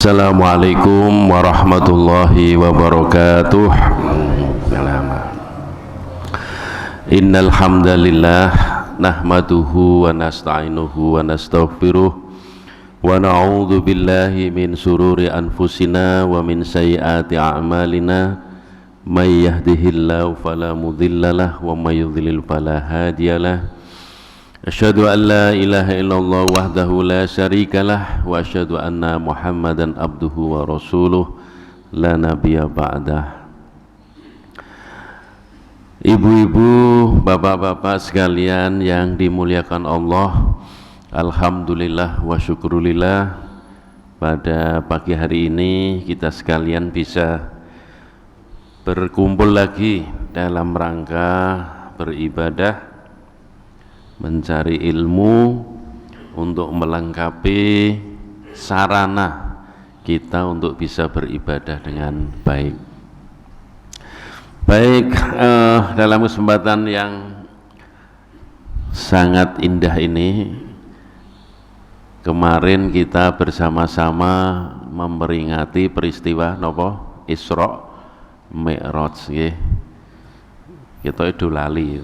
Assalamualaikum warahmatullahi wabarakatuh. Innal hamdalillah nahmaduhu wa nasta'inuhu wa nastaghfiruh wa na'udzu billahi min sururi anfusina wa min sayyiati a'malina may yahdihillahu fala mudhillalah wa may yudhlil fala hadiyalah. Asyhadu an la ilaha illallah wahdahu la syarikalah wa asyhadu anna Muhammadan abduhu wa rasuluh la nabiyya ba'dah. Ibu-ibu, bapak-bapak sekalian yang dimuliakan Allah, alhamdulillah wa syukurillah, pada pagi hari ini kita sekalian bisa berkumpul lagi dalam rangka beribadah, mencari ilmu untuk melengkapi sarana kita untuk bisa beribadah dengan baik. Dalam kesempatan yang sangat indah ini, kemarin kita bersama-sama memperingati peristiwa nopo Isra Mi'raj nggih. Kita itu lali.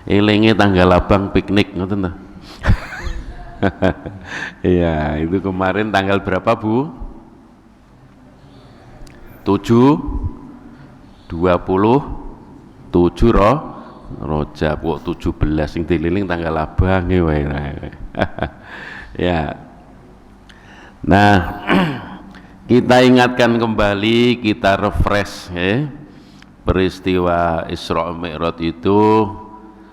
Elinge tanggal abang piknik ngoten ta. Iya, itu kemarin tanggal berapa, Bu? 27 Rajab kok 17 sing dililing tanggal abang wae. Ya. Nah, kita ingatkan kembali, kita refresh ya. Peristiwa Isra Mi'raj itu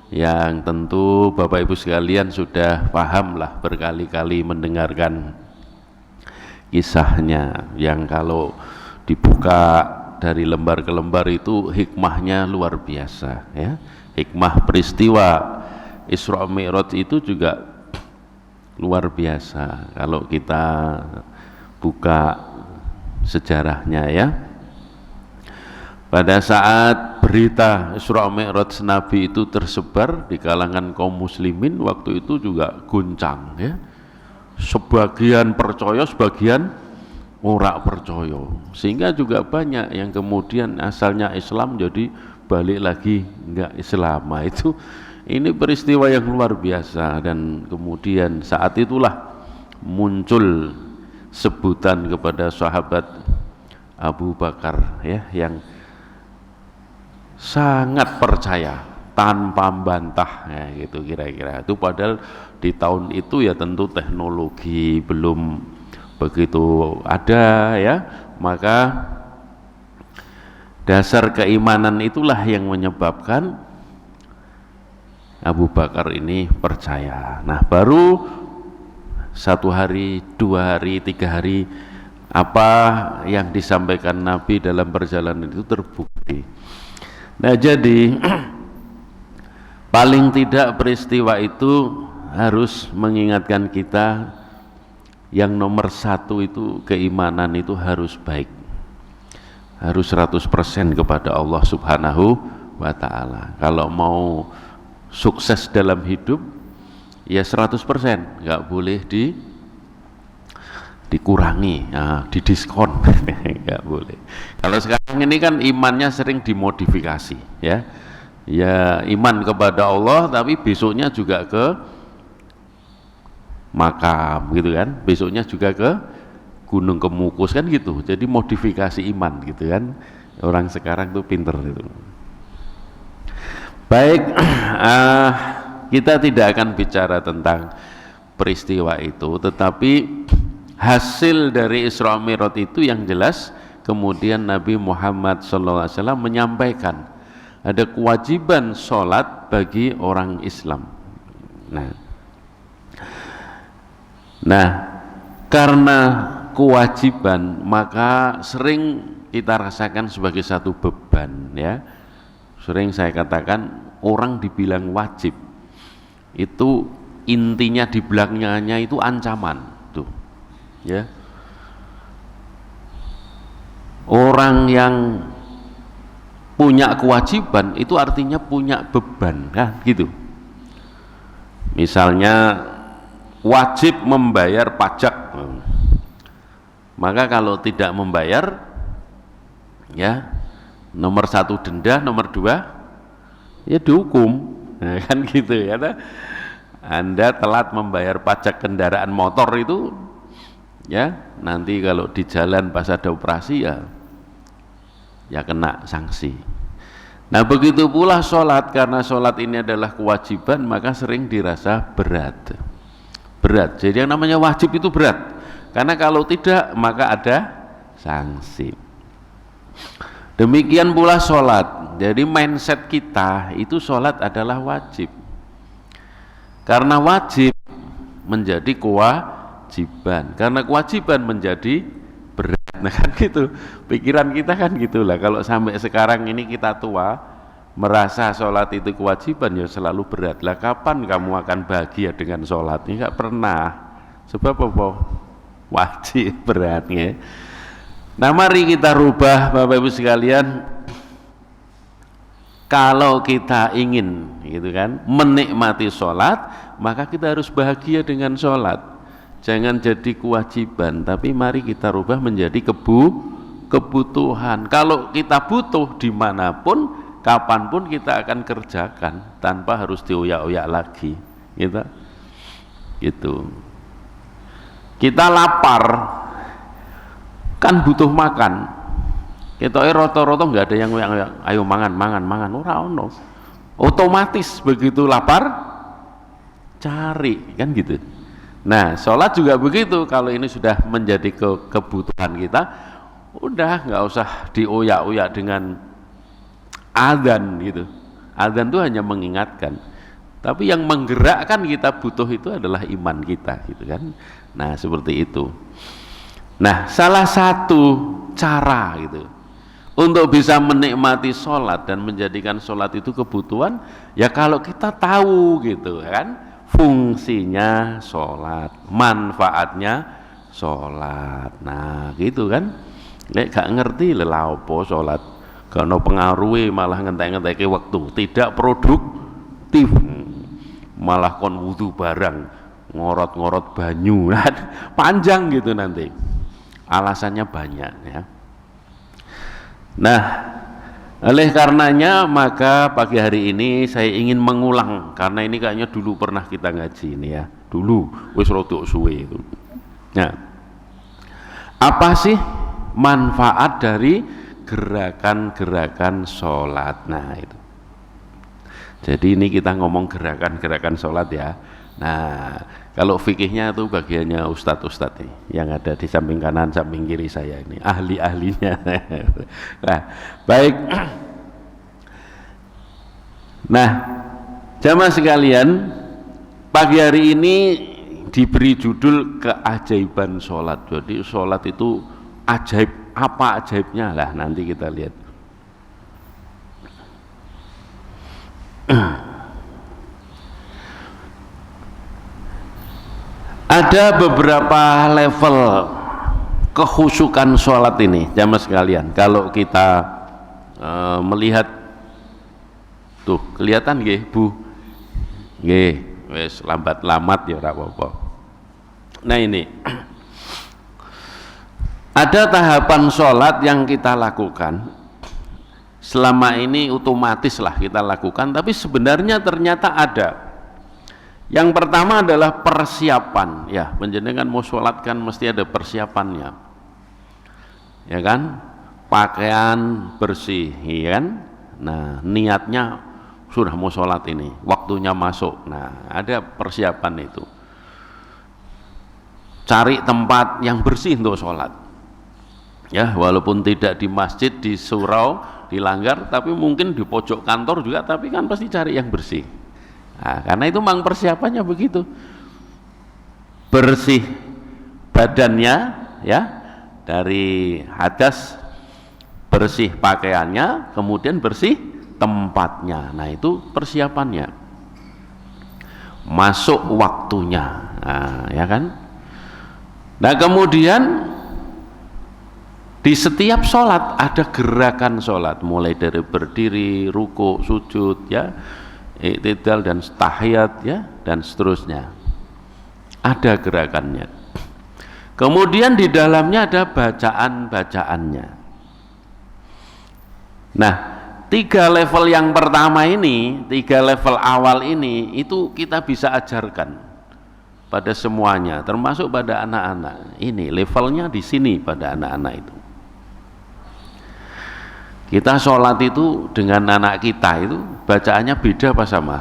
yang tentu Bapak Ibu sekalian sudah paham lah, berkali-kali mendengarkan kisahnya, yang kalau dibuka dari lembar ke lembar itu hikmahnya luar biasa ya. Hikmah peristiwa Isra Mi'raj itu juga luar biasa kalau kita buka sejarahnya ya. Pada saat berita Isra Mi'raj Nabi itu tersebar di kalangan kaum muslimin, waktu itu juga guncang ya. Sebagian percaya, sebagian ora percaya, sehingga juga banyak yang kemudian asalnya Islam jadi balik lagi enggak Islam. Itu ini peristiwa yang luar biasa, dan kemudian saat itulah muncul sebutan kepada sahabat Abu Bakar ya, yang sangat percaya tanpa membantah ya, gitu kira-kira. Itu padahal di tahun itu ya tentu teknologi belum begitu ada ya, maka dasar keimanan itulah yang menyebabkan Abu Bakar ini percaya. Nah, baru 1 hari, 2 hari, 3 hari apa yang disampaikan Nabi dalam perjalanan itu terbukti. Nah, jadi paling tidak peristiwa itu harus mengingatkan kita yang nomor satu itu keimanan itu harus baik, harus 100% kepada Allah Subhanahu wa ta'ala. Kalau mau sukses dalam hidup ya 100%, nggak boleh dikurangi, nah, didiskon. Nggak boleh. Kalau sekarang ini kan imannya sering dimodifikasi ya, ya iman kepada Allah tapi besoknya juga ke makam gitu kan, besoknya juga ke Gunung Kemukus kan gitu, jadi modifikasi iman gitu kan. Orang sekarang tuh pinter itu. Baik, kita tidak akan bicara tentang peristiwa itu, tetapi hasil dari Isra Mi'raj itu yang jelas kemudian Nabi Muhammad SAW menyampaikan ada kewajiban sholat bagi orang Islam. Nah, karena kewajiban maka sering kita rasakan sebagai satu beban ya. Sering saya katakan orang dibilang wajib itu intinya di belakangnya itu ancaman tuh ya. Orang yang punya kewajiban itu artinya punya beban kan gitu. Misalnya wajib membayar pajak, Maka kalau tidak membayar, ya nomor 1 denda, nomor 2 ya dihukum. Nah, kan gitu ya. Anda telat membayar pajak kendaraan motor itu, ya nanti kalau di jalan pas ada operasi ya kena sanksi. Nah begitu pula sholat, karena sholat ini adalah kewajiban maka sering dirasa berat. Jadi yang namanya wajib itu berat, karena kalau tidak maka ada sanksi. Demikian pula sholat. Jadi mindset kita itu sholat adalah wajib, karena wajib menjadi kewajiban, karena kewajiban menjadi berat. Nah kan gitu, pikiran kita kan gitulah. Kalau sampai sekarang ini kita tua merasa sholat itu kewajiban, ya selalu berat. Lah kapan kamu akan bahagia dengan sholat? Ini nggak pernah. Sebab apa? Wajib, beratnya. Nah mari kita rubah Bapak Ibu sekalian. Kalau kita ingin gitu kan menikmati sholat, maka kita harus bahagia dengan sholat. Jangan jadi kewajiban, tapi mari kita rubah menjadi kebutuhan. Kalau kita butuh dimanapun, kapanpun kita akan kerjakan tanpa harus dioyak-oyak lagi, gitu. Kita lapar, kan butuh makan. Kita roto-roto nggak ada yang ayo mangan, ora ono. Otomatis begitu lapar, cari, kan gitu. Nah sholat juga begitu. Kalau ini sudah menjadi kebutuhan kita, udah nggak usah dioyak-oyak dengan adzan gitu. Adzan itu hanya mengingatkan, tapi yang menggerakkan kita butuh itu adalah iman kita, gitu kan. Nah seperti itu. Nah salah satu cara gitu untuk bisa menikmati sholat dan menjadikan sholat itu kebutuhan, ya kalau kita tahu gitu kan fungsinya sholat, manfaatnya sholat. Nah gitu kan, gak ngerti lah apa sholat, gak ada pengaruhnya, malah ngentek-ngentek waktu, tidak produktif, malah kon wudu barang, ngorot-ngorot banyu, panjang gitu nanti, alasannya banyak ya. Nah oleh karenanya maka pagi hari ini saya ingin mengulang, karena ini kayaknya dulu pernah kita ngaji ini ya, dulu wis rodok suwe itu. Nah apa sih manfaat dari gerakan-gerakan sholat? Nah itu, jadi ini kita ngomong gerakan-gerakan sholat ya. Nah kalau fikihnya itu bagiannya ustadz-ustadz nih yang ada di samping kanan samping kiri saya ini, ahli-ahlinya. Nah baik. Nah jamaah sekalian, pagi hari ini diberi judul keajaiban sholat. Jadi sholat itu ajaib, apa ajaibnya lah nanti kita lihat. Ada beberapa level kehusukan sholat ini jamaah sekalian. Kalau kita melihat tuh, kelihatan nggih Bu? Nggih, wis lambat-lambat ya ora apa-apa. Nah ini ada tahapan sholat yang kita lakukan selama ini otomatis lah kita lakukan, tapi sebenarnya ternyata ada. Yang pertama adalah persiapan, ya penjenengan mau sholat kan mesti ada persiapannya, ya kan, pakaian bersih, ya kan. Nah niatnya sudah mau sholat ini, waktunya masuk, nah ada persiapan itu. Cari tempat yang bersih untuk sholat, ya walaupun tidak di masjid, di surau, di langgar, tapi mungkin di pojok kantor juga, tapi kan pasti cari yang bersih. Nah, karena itu memang persiapannya begitu, bersih badannya ya dari hadas, bersih pakaiannya, kemudian bersih tempatnya. Nah itu persiapannya, masuk waktunya, nah, ya kan. Nah kemudian di setiap sholat ada gerakan sholat, mulai dari berdiri, ruku, sujud, ya, i'tidal dan tahiyat, ya, dan seterusnya. Ada gerakannya. Kemudian di dalamnya ada bacaan-bacaannya. Nah, 3 level yang pertama ini, 3 level awal ini, itu kita bisa ajarkan pada semuanya, termasuk pada anak-anak. Ini levelnya di sini pada anak-anak itu. Kita sholat itu dengan anak kita itu bacaannya beda apa sama?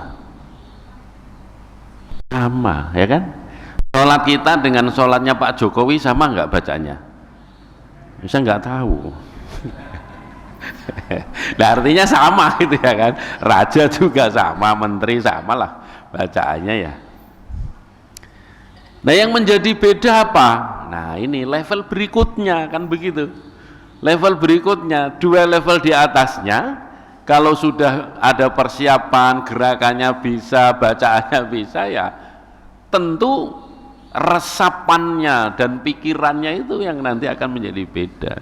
Sama, ya kan? Sholat kita dengan sholatnya Pak Jokowi sama nggak bacanya? Bisa nggak tahu. Nah, artinya sama gitu ya kan? Raja juga sama, menteri sama lah bacaannya ya. Nah, yang menjadi beda apa? Nah, ini level berikutnya kan begitu. Level berikutnya, 2 level di atasnya, kalau sudah ada persiapan, gerakannya bisa, bacaannya bisa, ya tentu resapannya dan pikirannya itu yang nanti akan menjadi beda.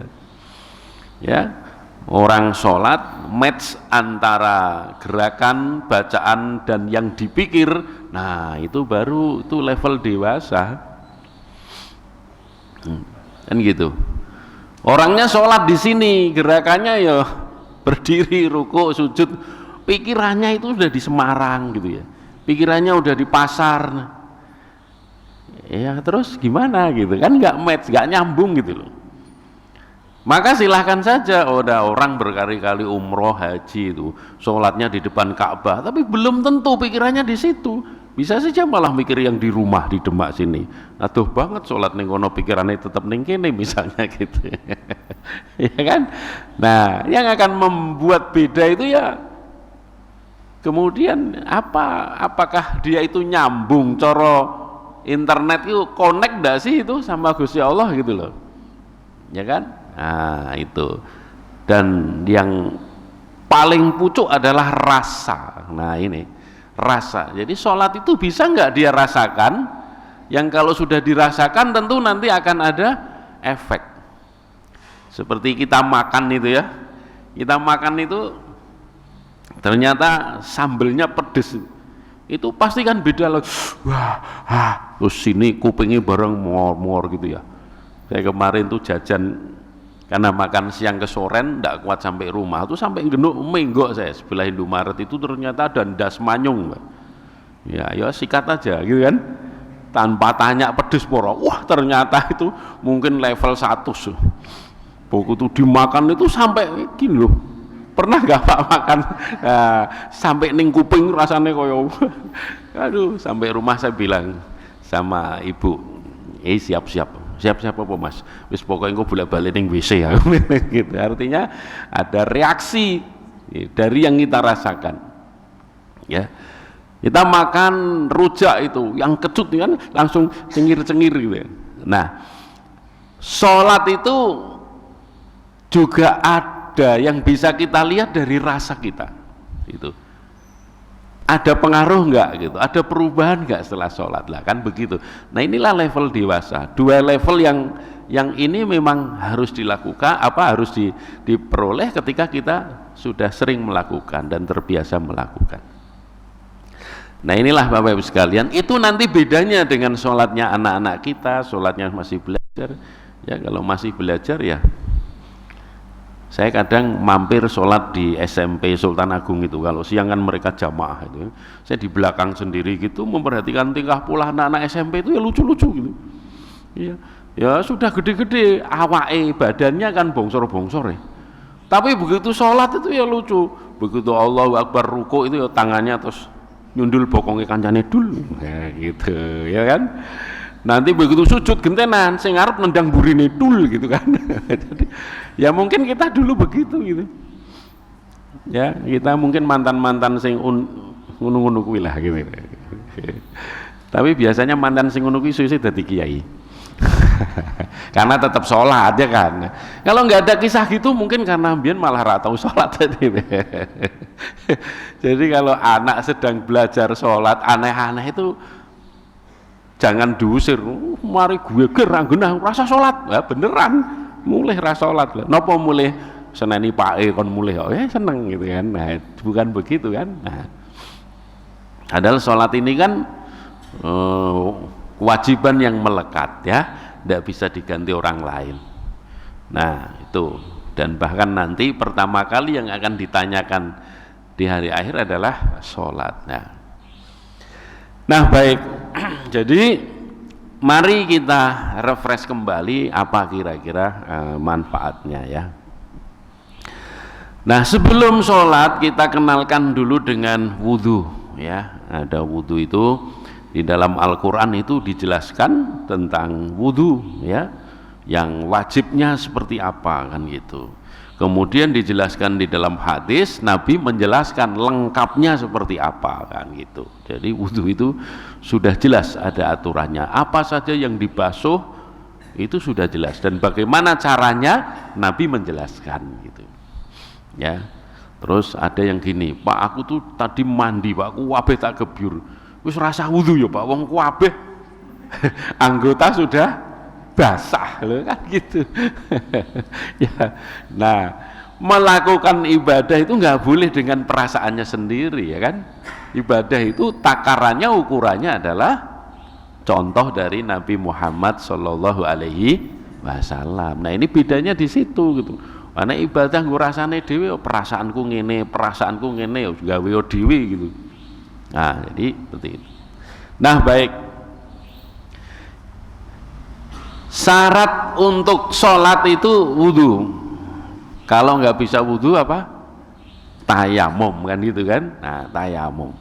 Ya, orang sholat match antara gerakan, bacaan dan yang dipikir. Nah, itu baru itu level dewasa. Kan gitu. Orangnya sholat di sini, gerakannya ya berdiri, ruku, sujud, pikirannya itu udah di Semarang gitu ya. Pikirannya udah di pasar. Ya terus gimana gitu kan, nggak match, nggak nyambung gitu loh. Maka silahkan saja, ada orang berkali-kali umroh, haji itu sholatnya di depan Ka'bah, tapi belum tentu pikirannya di situ. Bisa saja malah mikir yang di rumah di Demak sini. Aduh banget sholat ning kono, pikirannya tetap ning kene misalnya gitu. Ya kan? Nah, yang akan membuat beda itu ya kemudian apakah dia itu nyambung coro internet itu, connect enggak sih itu sama Gusti Allah gitu loh. Ya kan? Nah, itu. Dan yang paling pucuk adalah rasa. Nah, ini rasa. Jadi sholat itu bisa nggak dia rasakan? Yang kalau sudah dirasakan tentu nanti akan ada efek. Seperti kita makan itu ya. Kita makan itu ternyata sambelnya pedes. Itu pasti kan beda loh. Wah, terus sini kupingnya bareng mor-mor gitu ya. Saya kemarin tuh jajan karena makan siang ke soren, tidak kuat sampai rumah, tuh sampai genuk menggok saya sebelah Indomaret itu ternyata ada ndas manyung. Ya sikat aja gitu kan, tanpa tanya pedes poro. Wah, ternyata itu mungkin level 1. Buku itu dimakan itu sampai gini loh. Pernah nggak Pak makan sampai ning kuping rasanya koyo aduh, sampai rumah saya bilang sama ibu, siap-siap apa Mas, wis pokoknya gue bolak-balik ning WC ya. Gitu. Artinya ada reaksi dari yang kita rasakan. Ya, kita makan rujak itu yang kecut kan langsung cengir-cengir gitu. Nah, sholat itu juga ada yang bisa kita lihat dari rasa kita. Itu ada pengaruh enggak gitu, ada perubahan enggak setelah sholat lah kan begitu. Nah, inilah level dewasa. 2 level yang ini memang harus dilakukan, harus diperoleh ketika kita sudah sering melakukan dan terbiasa melakukan. Nah, inilah Bapak Ibu sekalian, itu nanti bedanya dengan sholatnya anak-anak kita, sholatnya masih belajar. Ya, kalau masih belajar ya saya kadang mampir sholat di SMP Sultan Agung itu, kalau siang kan mereka jamaah itu, saya di belakang sendiri gitu memperhatikan tingkah pola anak-anak SMP itu ya lucu-lucu gitu. Iya, ya sudah gede-gede, awake badannya kan bongsor-bongsor ya. Tapi begitu sholat itu ya lucu. Begitu Allahu Akbar ruku itu ya tangannya terus nyundul bokongnya kancane dulu, ya gitu, ya kan. Nanti begitu sujud gentenan, sing ngarep nendang burine dul gitu kan. Jadi ya mungkin kita dulu begitu gitu. Ya, kita mungkin mantan-mantan sing ngono-ngono kuwi lah gitu. Tapi biasanya mantan sing ngono kuwi suwe dadi kiai. Karena tetap sholat ya kan. Kalau nggak ada kisah gitu mungkin karena ambien malah ra tau sholat tadi. Jadi kalau anak sedang belajar sholat aneh-aneh itu jangan diusir, mari gue gerang-genah rasa sholat, ya beneran mulai rasa sholat lah. Napa mulai seneni pae kon mulai, seneng gitu kan. Nah, bukan begitu kan. Nah, padahal sholat ini kan kewajiban yang melekat ya. tidak bisa diganti orang lain. Nah itu, dan bahkan nanti pertama kali yang akan ditanyakan di hari akhir adalah sholat. Nah baik, jadi mari kita refresh kembali apa kira-kira manfaatnya ya. Nah sebelum sholat kita kenalkan dulu dengan wudhu ya. Ada wudhu itu di dalam Al-Quran itu dijelaskan tentang wudhu ya, yang wajibnya seperti apa kan gitu. Kemudian dijelaskan di dalam hadis, Nabi menjelaskan lengkapnya seperti apa kan gitu. Jadi wudhu itu sudah jelas ada aturannya, apa saja yang dibasuh itu sudah jelas, dan bagaimana caranya Nabi menjelaskan gitu ya. Terus ada yang gini, Pak aku tuh tadi mandi Pak, aku wabeh tak gebyur, wis rasa wudhu ya Pak, wong wabeh anggota sudah basah loh kan gitu. Ya, nah melakukan ibadah itu nggak boleh dengan perasaannya sendiri ya kan. Ibadah itu takarannya, ukurannya adalah contoh dari Nabi Muhammad Shallallahu Alaihi Wasallam. Nah ini bedanya di situ gitu. Karena ibadah gue rasane dewe, perasaanku ngene ya gawe dewe gitu. Nah jadi seperti itu. Nah baik, syarat untuk sholat itu wudhu. Kalau nggak bisa wudhu apa? Tayamum kan gitu kan. Nah tayamum.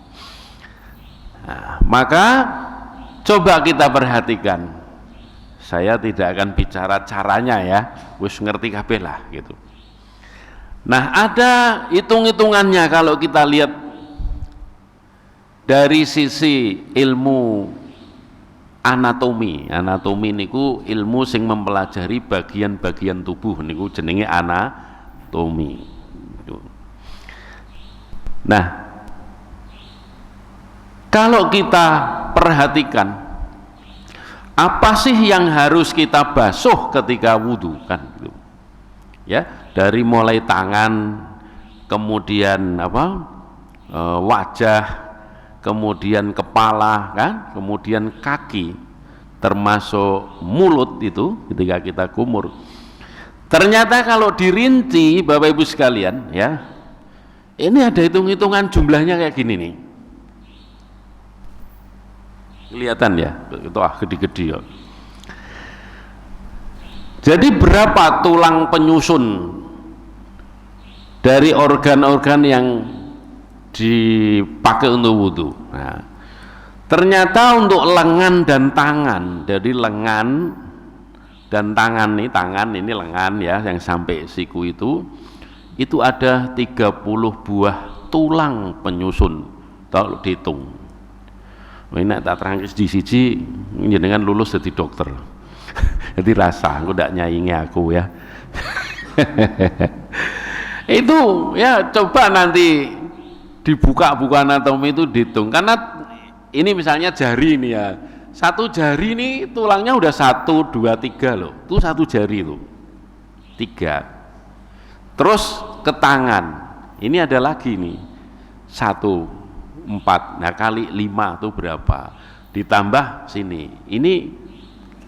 Nah, maka coba kita perhatikan. Saya tidak akan bicara caranya ya, wis ngerti kabeh lah gitu. Nah ada hitung-hitungannya kalau kita lihat dari sisi ilmu anatomi. Anatomi niku ilmu sing mempelajari bagian-bagian tubuh niku jenenge anatomi. Nah, kalau kita perhatikan apa sih yang harus kita basuh ketika wudhu kan gitu. Ya, dari mulai tangan, kemudian wajah, kemudian kepala kan, kemudian kaki, termasuk mulut itu ketika kita kumur. Ternyata kalau dirinci Bapak Ibu sekalian ya, ini ada hitung-hitungan jumlahnya kayak gini nih. Kelihatan ya, itu gede-gede ya. Jadi berapa tulang penyusun dari organ-organ yang dipakai untuk wudhu? Nah, ternyata untuk lengan dan tangan, jadi lengan dan tangan ini lengan ya, yang sampai siku itu ada 30 buah tulang penyusun kalau dihitung. Ini tak terangkis di siji jenengan lulus jadi dokter. Jadi rasa aku tidak nyaingi aku ya. Itu ya coba nanti dibuka buku anatomi itu dihitung, karena ini misalnya jari ini ya, satu jari ini tulangnya udah 1, 2, 3 loh, itu satu jari itu 3. Terus ke tangan ini ada lagi nih 1, 4, nah kali 5 itu berapa, ditambah sini, ini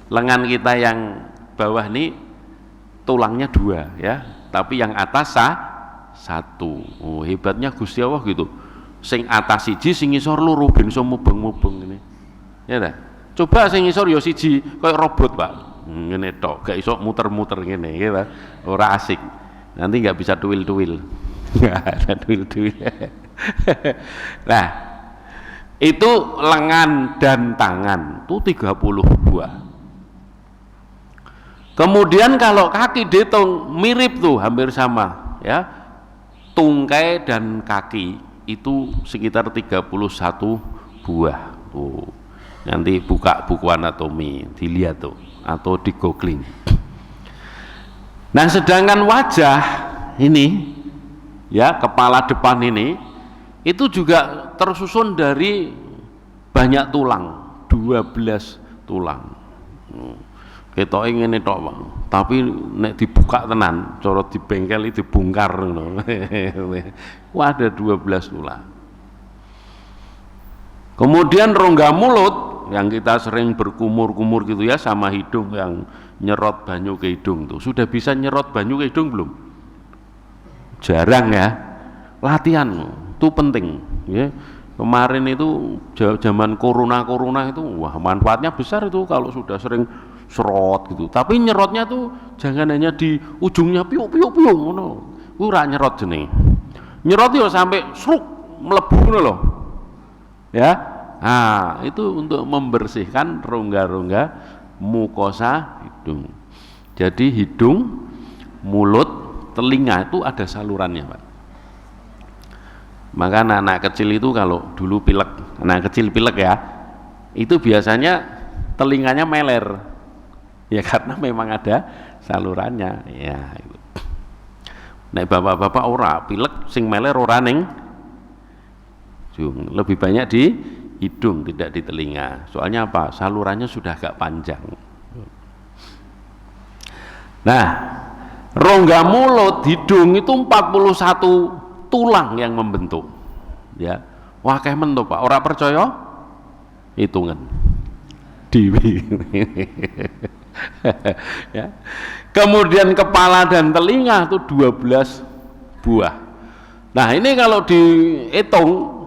lengan kita yang bawah nih tulangnya 2 ya, tapi yang atas 1. Oh, hebatnya Gusti Allah gitu, sing atas siji sing ngisor loro ben iso mubeng-mubeng ini ya dah. Coba sing ngisor ya siji kayak robot Pak, ngene tok gak iso muter-muter ngene ya, ora asik, nanti nggak bisa tuil-tuil. Nggak ada tuil-tuil. Nah itu lengan dan tangan tuh 30 buah. Kemudian kalau kaki dihitung mirip tuh, hampir sama ya, tungkai dan kaki itu sekitar 31 buah tuh. Nanti buka buku anatomi dilihat tuh atau di googling. Nah sedangkan wajah ini ya, kepala depan ini itu juga tersusun dari banyak tulang, 12 tulang. Kita ingin itu tapi nek dibuka tenan, cara di bengkel itu dibongkar ngono. Wah ada 12 tulang. Kemudian rongga mulut yang kita sering berkumur-kumur gitu ya sama hidung yang nyerot banyu ke hidung tuh, sudah bisa nyerot banyu ke hidung belum? Jarang ya. Latihan itu penting ya. Kemarin itu zaman corona itu wah manfaatnya besar itu kalau sudah sering serot gitu. Tapi nyerotnya tuh jangan hanya di ujungnya piuk ngono. Ora nyerot jenenge. Nyerot yo sampai sruk mlebu ngono lho. Ya. Nah, itu untuk membersihkan rongga-rongga mukosa hidung. Jadi hidung, mulut, telinga itu ada salurannya, Pak. Maka anak kecil itu kalau dulu pilek, anak kecil pilek ya, itu biasanya telinganya meler, ya karena memang ada salurannya. Ya. Nek bapak-bapak ora pilek, sing meler ora ning, lebih banyak di hidung tidak di telinga. Soalnya apa? Salurannya sudah agak panjang. Nah, rongga mulut, hidung itu 41 tulang yang membentuk, ya. Wah kemen tuh Pak, orang percaya hitungan diwi. Ya. Kemudian kepala dan telinga itu 12 buah. Nah ini kalau dihitung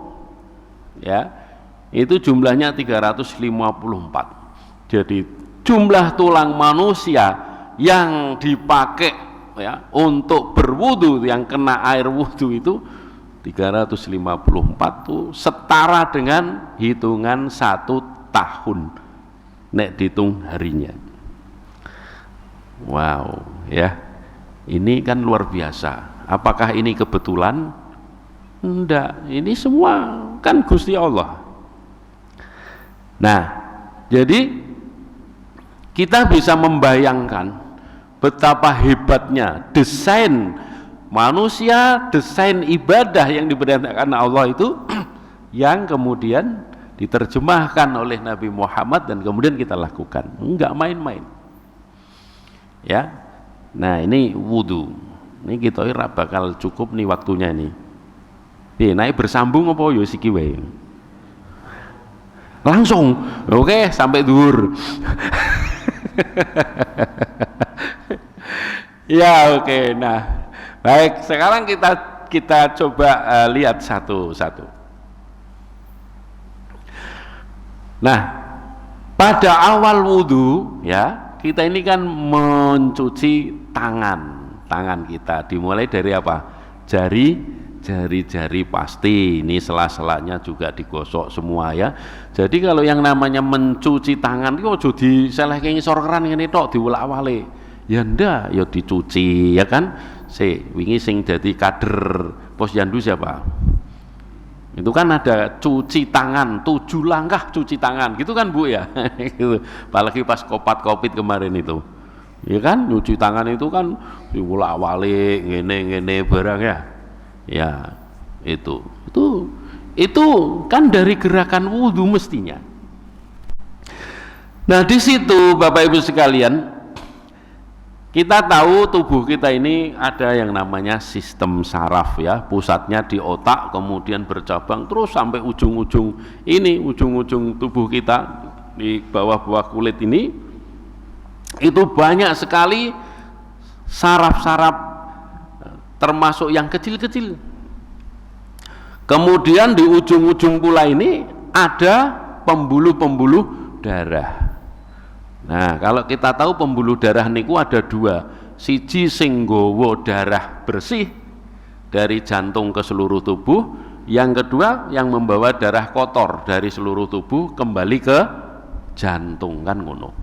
ya itu jumlahnya 354. Jadi jumlah tulang manusia yang dipakai ya untuk berwudu, yang kena air wudu itu 354 tuh setara dengan hitungan 1 tahun nek dihitung harinya. Wow ya, ini kan luar biasa. Apakah ini kebetulan? Enggak, ini semua kan Gusti Allah. Nah jadi kita bisa membayangkan betapa hebatnya desain manusia, desain ibadah yang diperintahkan Allah itu yang kemudian diterjemahkan oleh Nabi Muhammad dan kemudian kita lakukan. Enggak main-main ya. Nah ini wudu, ini kita ora bakal cukup nih waktunya nih. Naik bersambung apa yo siki wae langsung oke sampai dhuwur. Ya oke. Nah baik, sekarang kita coba lihat satu-satu. Nah pada awal wudhu ya kita ini kan mencuci tangan kita, dimulai dari apa? Jari-jari pasti, ini sela-selanya juga digosok semua ya. Jadi kalau yang namanya mencuci tangan itu aja diselehke ngisor keran ngene tok diwolak-walik. Ya ndak, ya dicuci ya kan. Wingi sing jadi kader Posyandu siapa? Itu kan ada cuci tangan, 7 langkah cuci tangan gitu kan Bu ya. Gitu. Apalagi pas Covid kemarin itu. Ya kan nyuci tangan itu kan diwolak-walik ngene barang ya. Ya, itu kan dari gerakan wudhu mestinya. Nah, di situ Bapak Ibu sekalian, kita tahu tubuh kita ini ada yang namanya sistem saraf ya, pusatnya di otak, kemudian bercabang terus sampai ujung-ujung tubuh kita di bawah kulit ini, itu banyak sekali saraf-saraf termasuk yang kecil-kecil. Kemudian di ujung-ujung pula ini ada pembuluh-pembuluh darah. Nah, kalau kita tahu pembuluh darah niku ada 2. Siji sing nggawa darah bersih dari jantung ke seluruh tubuh, yang kedua yang membawa darah kotor dari seluruh tubuh kembali ke jantung kan ngono.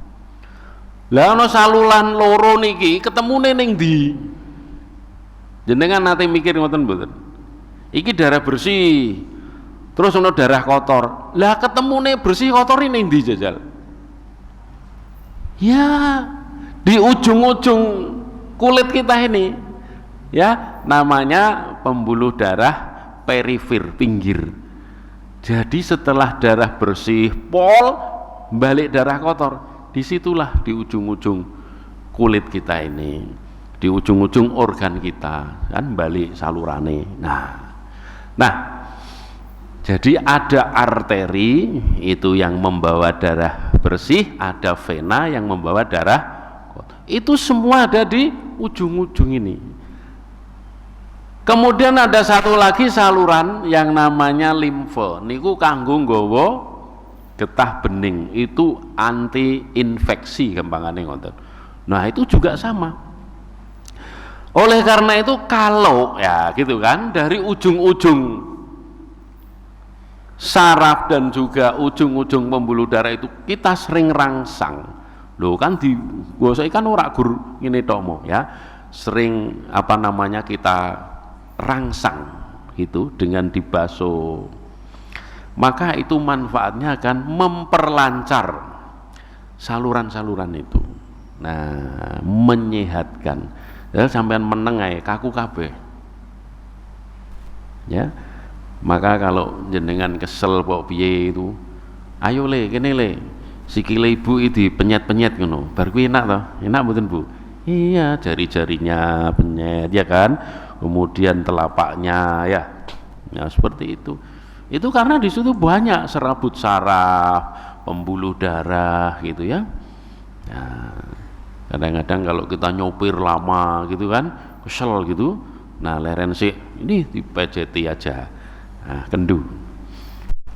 Lah ana saluran loro niki ketemune ning ndi? Jenengan nate mikir ngoten mboten? Iki darah bersih, terus ono darah kotor. Lah ketemune bersih kotor ini ning ndi jajal? Ya, di ujung-ujung kulit kita ini. Ya, namanya pembuluh darah perifer pinggir. Jadi setelah darah bersih pol balik darah kotor, disitulah di ujung-ujung kulit kita ini, di ujung-ujung organ kita kan balik salurane. Nah, Jadi ada arteri itu yang membawa darah bersih, ada vena yang membawa darah kotor. Itu semua ada di ujung-ujung ini. Kemudian ada satu lagi saluran yang namanya limfe. Niku kanggo nggawa getah bening, itu anti infeksi gampangane ngoten. Nah, itu juga sama. Oleh karena itu kalau ya gitu kan, dari ujung-ujung saraf dan juga ujung-ujung pembuluh darah itu kita sering rangsang. Loh kan di gosok kan ora gur ngene tok ya. Sering apa namanya kita rangsang itu dengan dibasuh. Maka itu manfaatnya akan memperlancar saluran-saluran itu. Nah, menyehatkan. Ya sampean meneng ae kaku kabeh. Ya. Maka kalau jenengan kesel kok piye itu, ayo le kene le, sikile ibu itu penyet-penyet ngono. Bar kuwi enak toh? Enak mboten Bu? Iya, jari-jarinya penyet ya kan. Kemudian telapaknya ya. Nah, seperti itu. Itu karena di situ banyak serabut saraf, pembuluh darah gitu ya. Nah, kadang-kadang kalau kita nyopir lama gitu kan, kesel gitu. Nah, leren sih ini dipejeti aja. Nah, kendu.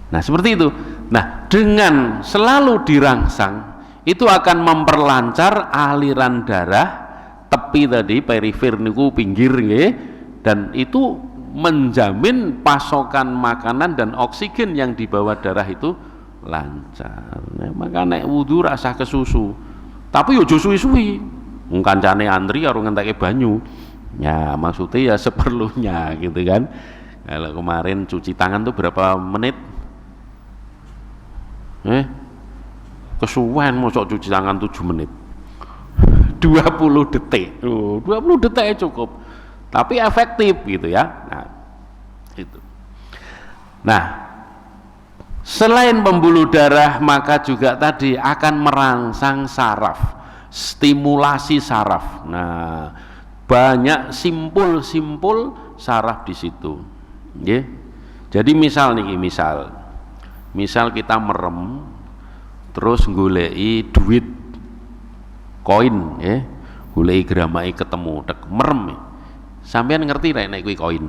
Nah, seperti itu. Nah, dengan selalu dirangsang itu akan memperlancar aliran darah tepi tadi perifer niku pinggir nggih, dan itu menjamin pasokan makanan dan oksigen yang dibawa darah itu lancar. Nah, maka nek wudu rasa kesusu. Tapi yo suwi-suwi. Wong kancane antri karo ngenteke banyu. Ya, maksudnya ya seperlunya gitu kan. Kalau kemarin cuci tangan tuh berapa menit? Kesuwen mosok cuci tangan 7 menit. 20 detik. 20 detik cukup. Tapi efektif gitu ya. Nah, itu. Nah, selain pembuluh darah maka juga tadi akan merangsang saraf, stimulasi saraf. Nah, banyak simpul-simpul saraf di situ. Nggih. Jadi misal kita merem terus goleki duit koin ya, goleki gramake ketemu tek merem. Sampeyan ngerti nek kuwi koin?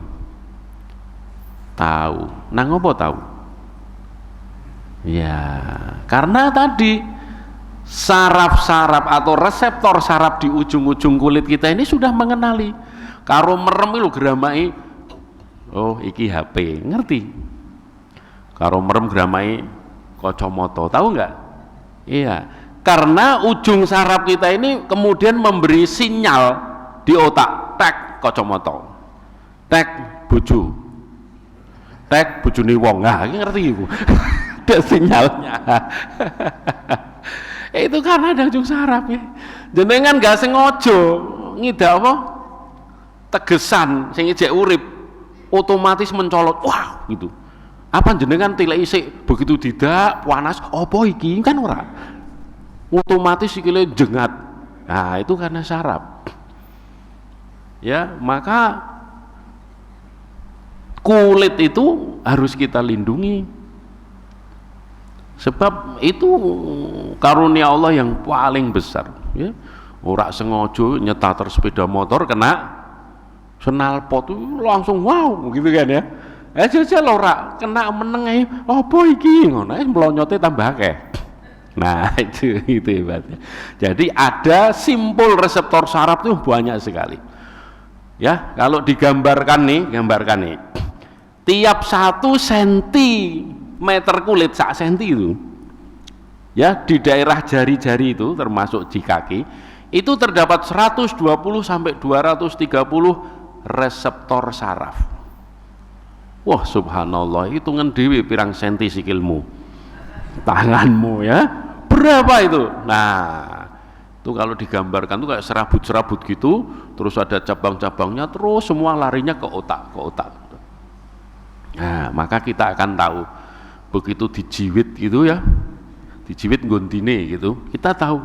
Tahu. Nang apa tahu? Ya, karena tadi saraf-saraf atau reseptor saraf di ujung-ujung kulit kita ini sudah mengenali. Karo merem lho gramake, oh iki HP, ngerti? Karo merem gramake kacamata, tahu enggak? Iya, karena ujung saraf kita ini kemudian memberi sinyal di otak, tek kacamata, tek bojo, tek bojone wong. Nah, iki ngerti Ibu. Ada sinyalnya. Itu karena ada ujung saraf ya. Jenengan gak sengaja ngidak apa? Tegesan sing ijek urip otomatis mencolot. Wah, gitu. Apa jenengan tileki sik begitu tidak panas apa iki kan ora. Otomatis sikile jengat. Nah, itu karena saraf. Ya, maka kulit itu harus kita lindungi. Sebab itu karunia Allah yang paling besar ya. Ora sengaja nyetar sepeda motor kena snalpot langsung wow gitu kan ya. Jajal ora kena meneng ae apa iki ngono mlonyote tambah akeh. Nah, itu hebatnya. Jadi ada simpul reseptor saraf itu banyak sekali. Ya, kalau digambarkan nih, tiap 1 sentimeter kulit sak senti itu ya di daerah jari-jari itu termasuk di kaki itu terdapat 120 sampai 230 reseptor saraf. Wah, subhanallah, hitungan dewi pirang senti sikilmu, tanganmu ya, berapa itu? Nah, itu kalau digambarkan tuh kayak serabut-serabut gitu, terus ada cabang-cabangnya, terus semua larinya ke otak. Nah, maka kita akan tahu begitu dijiwit gitu ya, dijiwit gondine gitu, kita tahu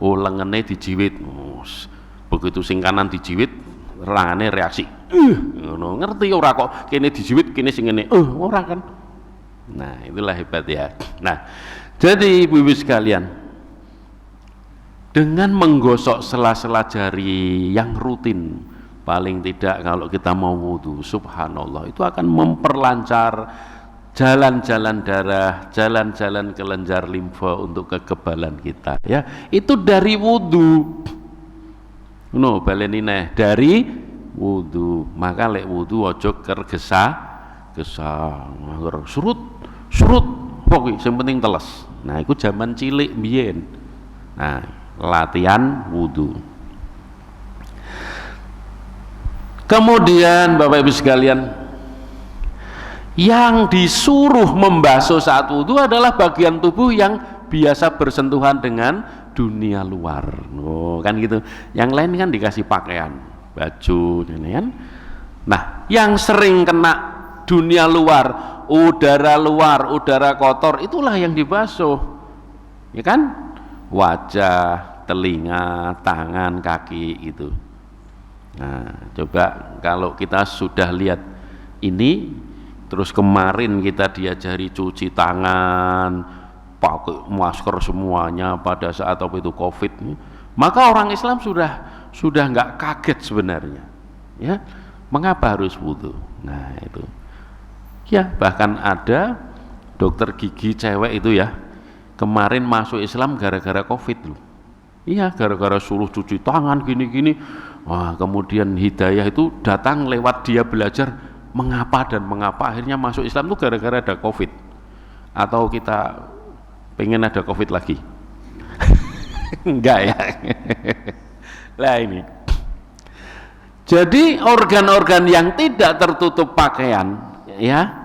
oh lengene dijiwit, begitu sing kanan dijiwit lengane reaksi ngono, ngerti ora kok kene dijiwit kene sing ngene ora kan. Nah, itulah hebat ya. Nah, jadi ibu-ibu sekalian, dengan menggosok sela-sela jari yang rutin, paling tidak kalau kita mau wudhu, subhanallah, itu akan memperlancar jalan-jalan darah, jalan-jalan kelenjar limfa untuk kekebalan kita ya. Itu dari wudhu. No, baleni neh dari wudhu. Maka lek wudhu ojo kergesa-gesa, surut pokoknya yang penting teles. Nah, itu zaman cilik biyen. Nah, latihan wudhu. Kemudian Bapak Ibu sekalian, yang disuruh membasuh saat wudhu adalah bagian tubuh yang biasa bersentuhan dengan dunia luar. Oh, kan gitu. Yang lain kan dikasih pakaian, baju, ini kan. Nah, yang sering kena dunia luar, udara kotor, itulah yang dibasuh. Ya kan? Wajah, telinga, tangan, kaki itu. Nah, coba kalau kita sudah lihat ini, terus kemarin kita diajari cuci tangan, pakai masker semuanya pada saat apa itu COVID, maka orang Islam sudah nggak kaget sebenarnya. Ya, mengapa harus wudhu? Nah itu. Ya, bahkan ada dokter gigi cewek itu ya, kemarin masuk Islam gara-gara COVID loh. Iya, gara-gara suruh cuci tangan gini-gini. Wah, kemudian hidayah itu datang lewat dia belajar mengapa akhirnya masuk Islam itu gara-gara ada COVID. Atau kita pengen ada COVID lagi? Enggak ya. Lah ini. Jadi organ-organ yang tidak tertutup pakaian ya,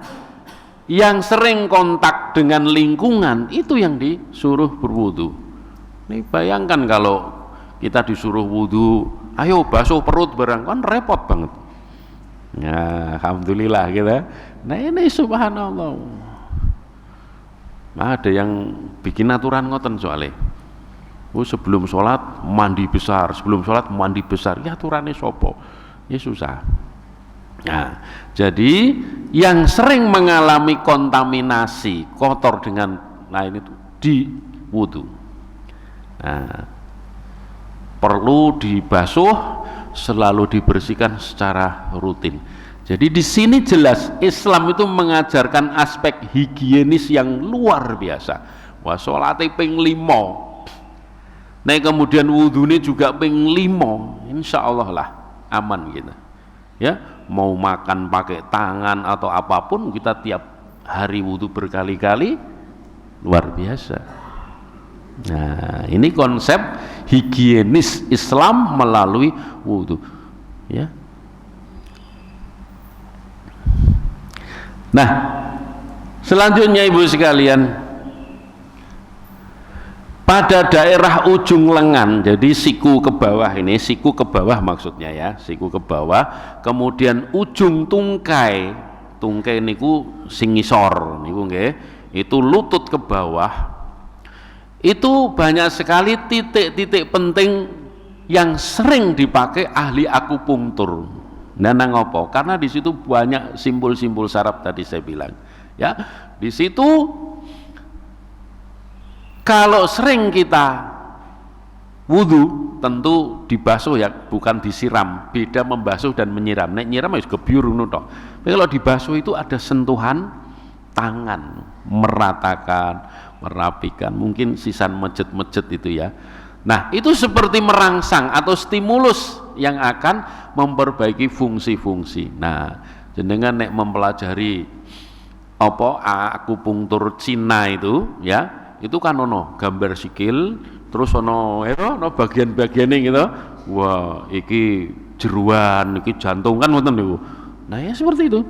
yang sering kontak dengan lingkungan, itu yang disuruh berwudu. Ini bayangkan kalau kita disuruh wudu, ayo basuh perut barang, kan repot banget. Ya, alhamdulillah kita. Nah ini subhanallah. Nah, ada yang bikin aturan ngoten soalnya. Sebelum sholat mandi besar, ya aturannya sopo. Ya susah. Nah, jadi yang sering mengalami kontaminasi kotor dengan lain itu di wudu. Nah, perlu dibasuh, selalu dibersihkan secara rutin. Jadi di sini jelas Islam itu mengajarkan aspek higienis yang luar biasa. Wah, sholatnya ping 5. Nah, kemudian wudhunya juga ping 5. Insya Allah lah aman kita. Ya, mau makan pakai tangan atau apapun, kita tiap hari wudhu berkali-kali, luar biasa. Nah, ini konsep higienis Islam melalui wudhu. Ya. Nah, selanjutnya ibu sekalian, pada daerah ujung lengan, jadi siku ke bawah ini, siku ke bawah maksudnya ya, siku ke bawah, kemudian ujung tungkai niku sing ngisor niku nggih, itu lutut ke bawah. Itu banyak sekali titik-titik penting yang sering dipakai ahli akupunktur. Nah, ngopo? Karena di situ banyak simbol-simbol saraf tadi saya bilang. Ya, di situ kalau sering kita wudhu tentu dibasuh ya, bukan disiram. Beda membasuh dan menyiram. Nek nyiram harus gebyur ngono tok. Tapi kalau dibasuh itu ada sentuhan tangan, meratakan, merapikan, mungkin sisan mejet-mejet itu ya. Nah, itu seperti merangsang atau stimulus yang akan memperbaiki fungsi-fungsi. Nah, jenengan nek mempelajari apa akupunktur Cina itu ya, itu kan ono gambar sikil, terus ono bagian-bagiannya gitu. Wah, iki jeruan, iki jantung kan ngoten niku. Nah, ya seperti itu.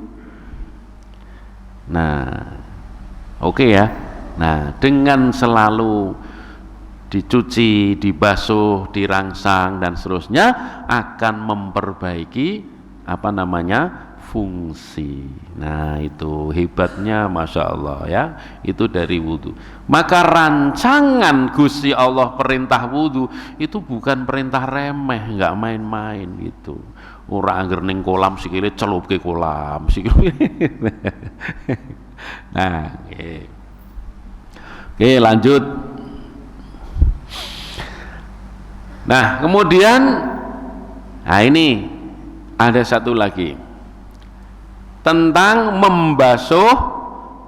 Nah, oke ya. Nah, dengan selalu dicuci, dibasuh, dirangsang dan seterusnya akan memperbaiki fungsi. Nah, itu hebatnya Masya Allah ya, itu dari wudhu. Maka rancangan Gusti Allah perintah wudhu itu bukan perintah remeh, nggak main-main gitu. Ora angger ning kolam sikile celupke kolam sikile. Nah, oke. Oke, lanjut. Nah, kemudian ini ada satu lagi tentang membasuh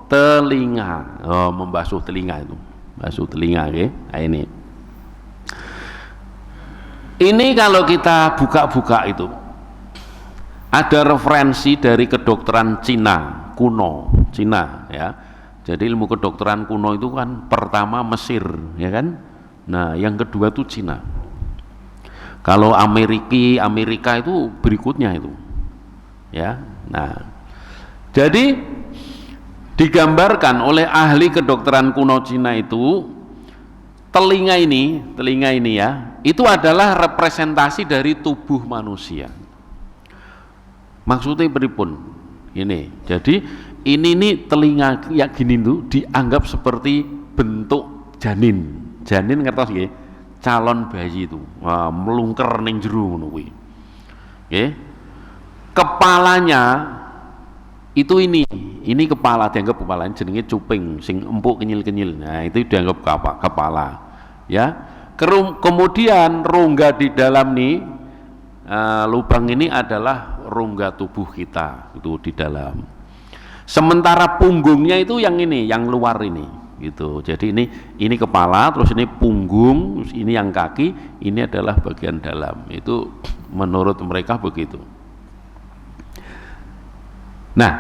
telinga. Oh, membasuh telinga itu. Basuh telinga, oke. Nah, ini kalau kita buka-buka itu ada referensi dari kedokteran Cina kuno, Cina ya. Jadi ilmu kedokteran kuno itu kan pertama Mesir, ya kan? Nah, yang kedua itu Cina. Kalau Amerika itu berikutnya itu. Ya. Nah, jadi digambarkan oleh ahli kedokteran kuno Cina itu telinga ini ya, itu adalah representasi dari tubuh manusia. Maksudnya pripun? Ini. Jadi ini nih telinga yang gini tuh dianggap seperti bentuk janin. Janin ngertos nggih? Calon bayi itu. Wah, melungker ning jero ngono kuwi. Nggih. Kepalanya itu ini kepala, dianggap kepala, jenenge cuping sing empuk kenyil-kenyil. Nah, itu dianggap kepala. Ya. Kemudian rongga di dalam nih lubang ini adalah rongga tubuh kita itu di dalam. Sementara punggungnya itu yang ini, yang luar ini gitu. Jadi ini kepala, terus ini punggung, terus ini yang kaki, ini adalah bagian dalam. Itu menurut mereka begitu. Nah,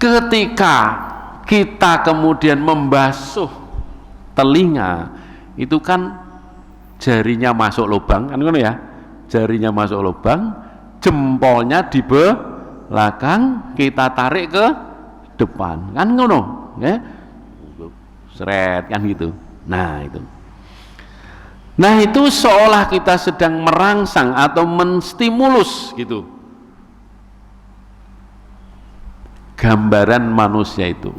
ketika kita kemudian membasuh telinga, itu kan jarinya masuk lubang, kan ngono ya? Jarinya masuk lubang, jempolnya di belakang, kita tarik ke depan, kan ngono, ya? Seret kan gitu. Nah, itu. Nah, itu seolah kita sedang merangsang atau menstimulus gitu. Gambaran manusia itu.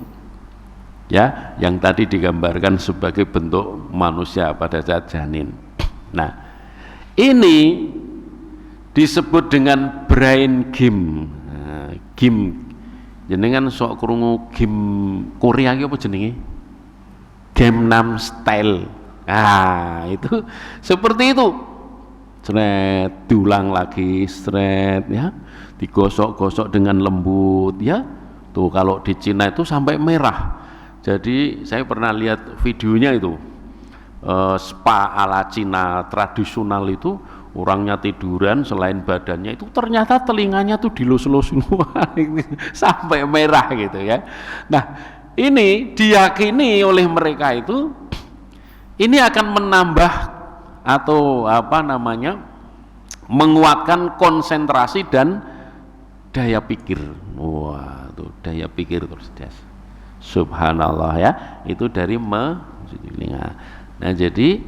Ya, yang tadi digambarkan sebagai bentuk manusia pada saat janin. Nah, ini disebut dengan brain game. Nah, game jenengan sok krungu game Korea iki apa jenenge? Gangnam Style. Nah, itu seperti itu. Sret, diulang lagi, sret ya. Digosok-gosok dengan lembut ya. Tuh kalau di Cina itu sampai merah. Jadi saya pernah lihat videonya itu. Spa ala Cina tradisional itu orangnya tiduran, selain badannya itu ternyata telinganya tuh dilus-lusin sampai merah gitu ya. Nah, ini diyakini oleh mereka itu ini akan menambah atau menguatkan konsentrasi dan daya pikir. Wah, tuh daya pikir terus. Subhanallah ya, itu dari telinga. Nah, jadi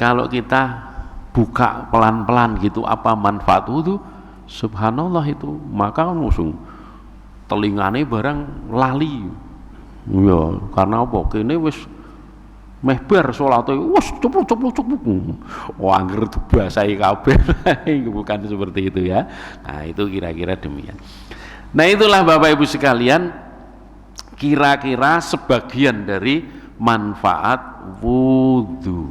kalau kita buka pelan-pelan gitu apa manfaat itu, subhanallah itu, maka langsung telingane barang lali. Ya, karena apa? Kene wis meh bar salate wis ceplok. Oh, angger dibasahi kabeh. Bukan seperti itu ya. Nah, itu kira-kira demikian. Nah, itulah Bapak Ibu sekalian, kira-kira sebagian dari manfaat wudu.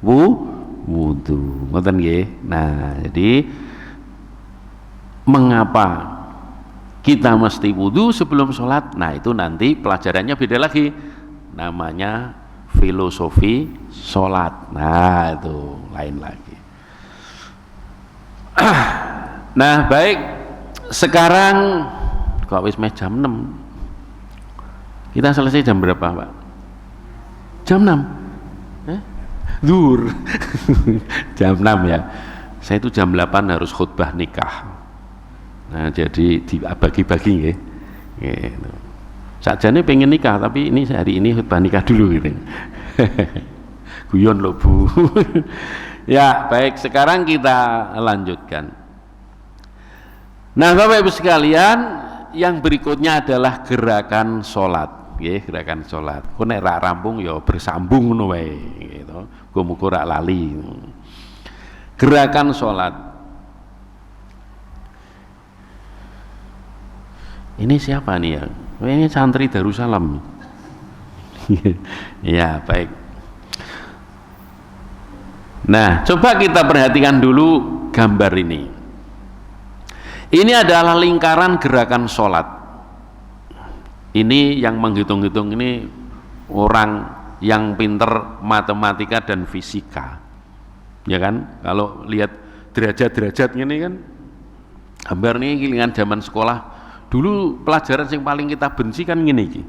Wudu. Ngoten nggih. Nah, jadi mengapa kita mesti wudu sebelum sholat? Nah, itu nanti pelajarannya beda lagi, namanya filosofi sholat. Nah, itu lain lagi. Nah, baik, sekarang kok wis meh jam 6, kita selesai jam berapa Pak? Jam 6 Zuhur. Jam 6 ya. Saya itu jam 8 harus khutbah nikah. Nah, jadi dibagi-bagi nggih. Gitu. Sakjane pengen nikah, tapi ini hari ini khutbah nikah dulu gitu. Guyon loh Bu. Ya, baik, sekarang kita lanjutkan. Nah, Bapak Ibu sekalian, yang berikutnya adalah gerakan sholat. Gerakan sholat. Kok nek rak rampung ya bersambung ngono wae gitu. Muga-muga rak lali. Gerakan sholat. Ini siapa nih ya? Ini santri Darussalam. Ya, baik. Nah, coba kita perhatikan dulu gambar ini. Ini adalah lingkaran gerakan sholat. Ini yang menghitung-hitung ini orang yang pinter matematika dan fisika. Ya kan? Kalau lihat derajat-derajat ini kan, gambar ini kilingan zaman sekolah. Dulu pelajaran yang paling kita benci kan gini iki.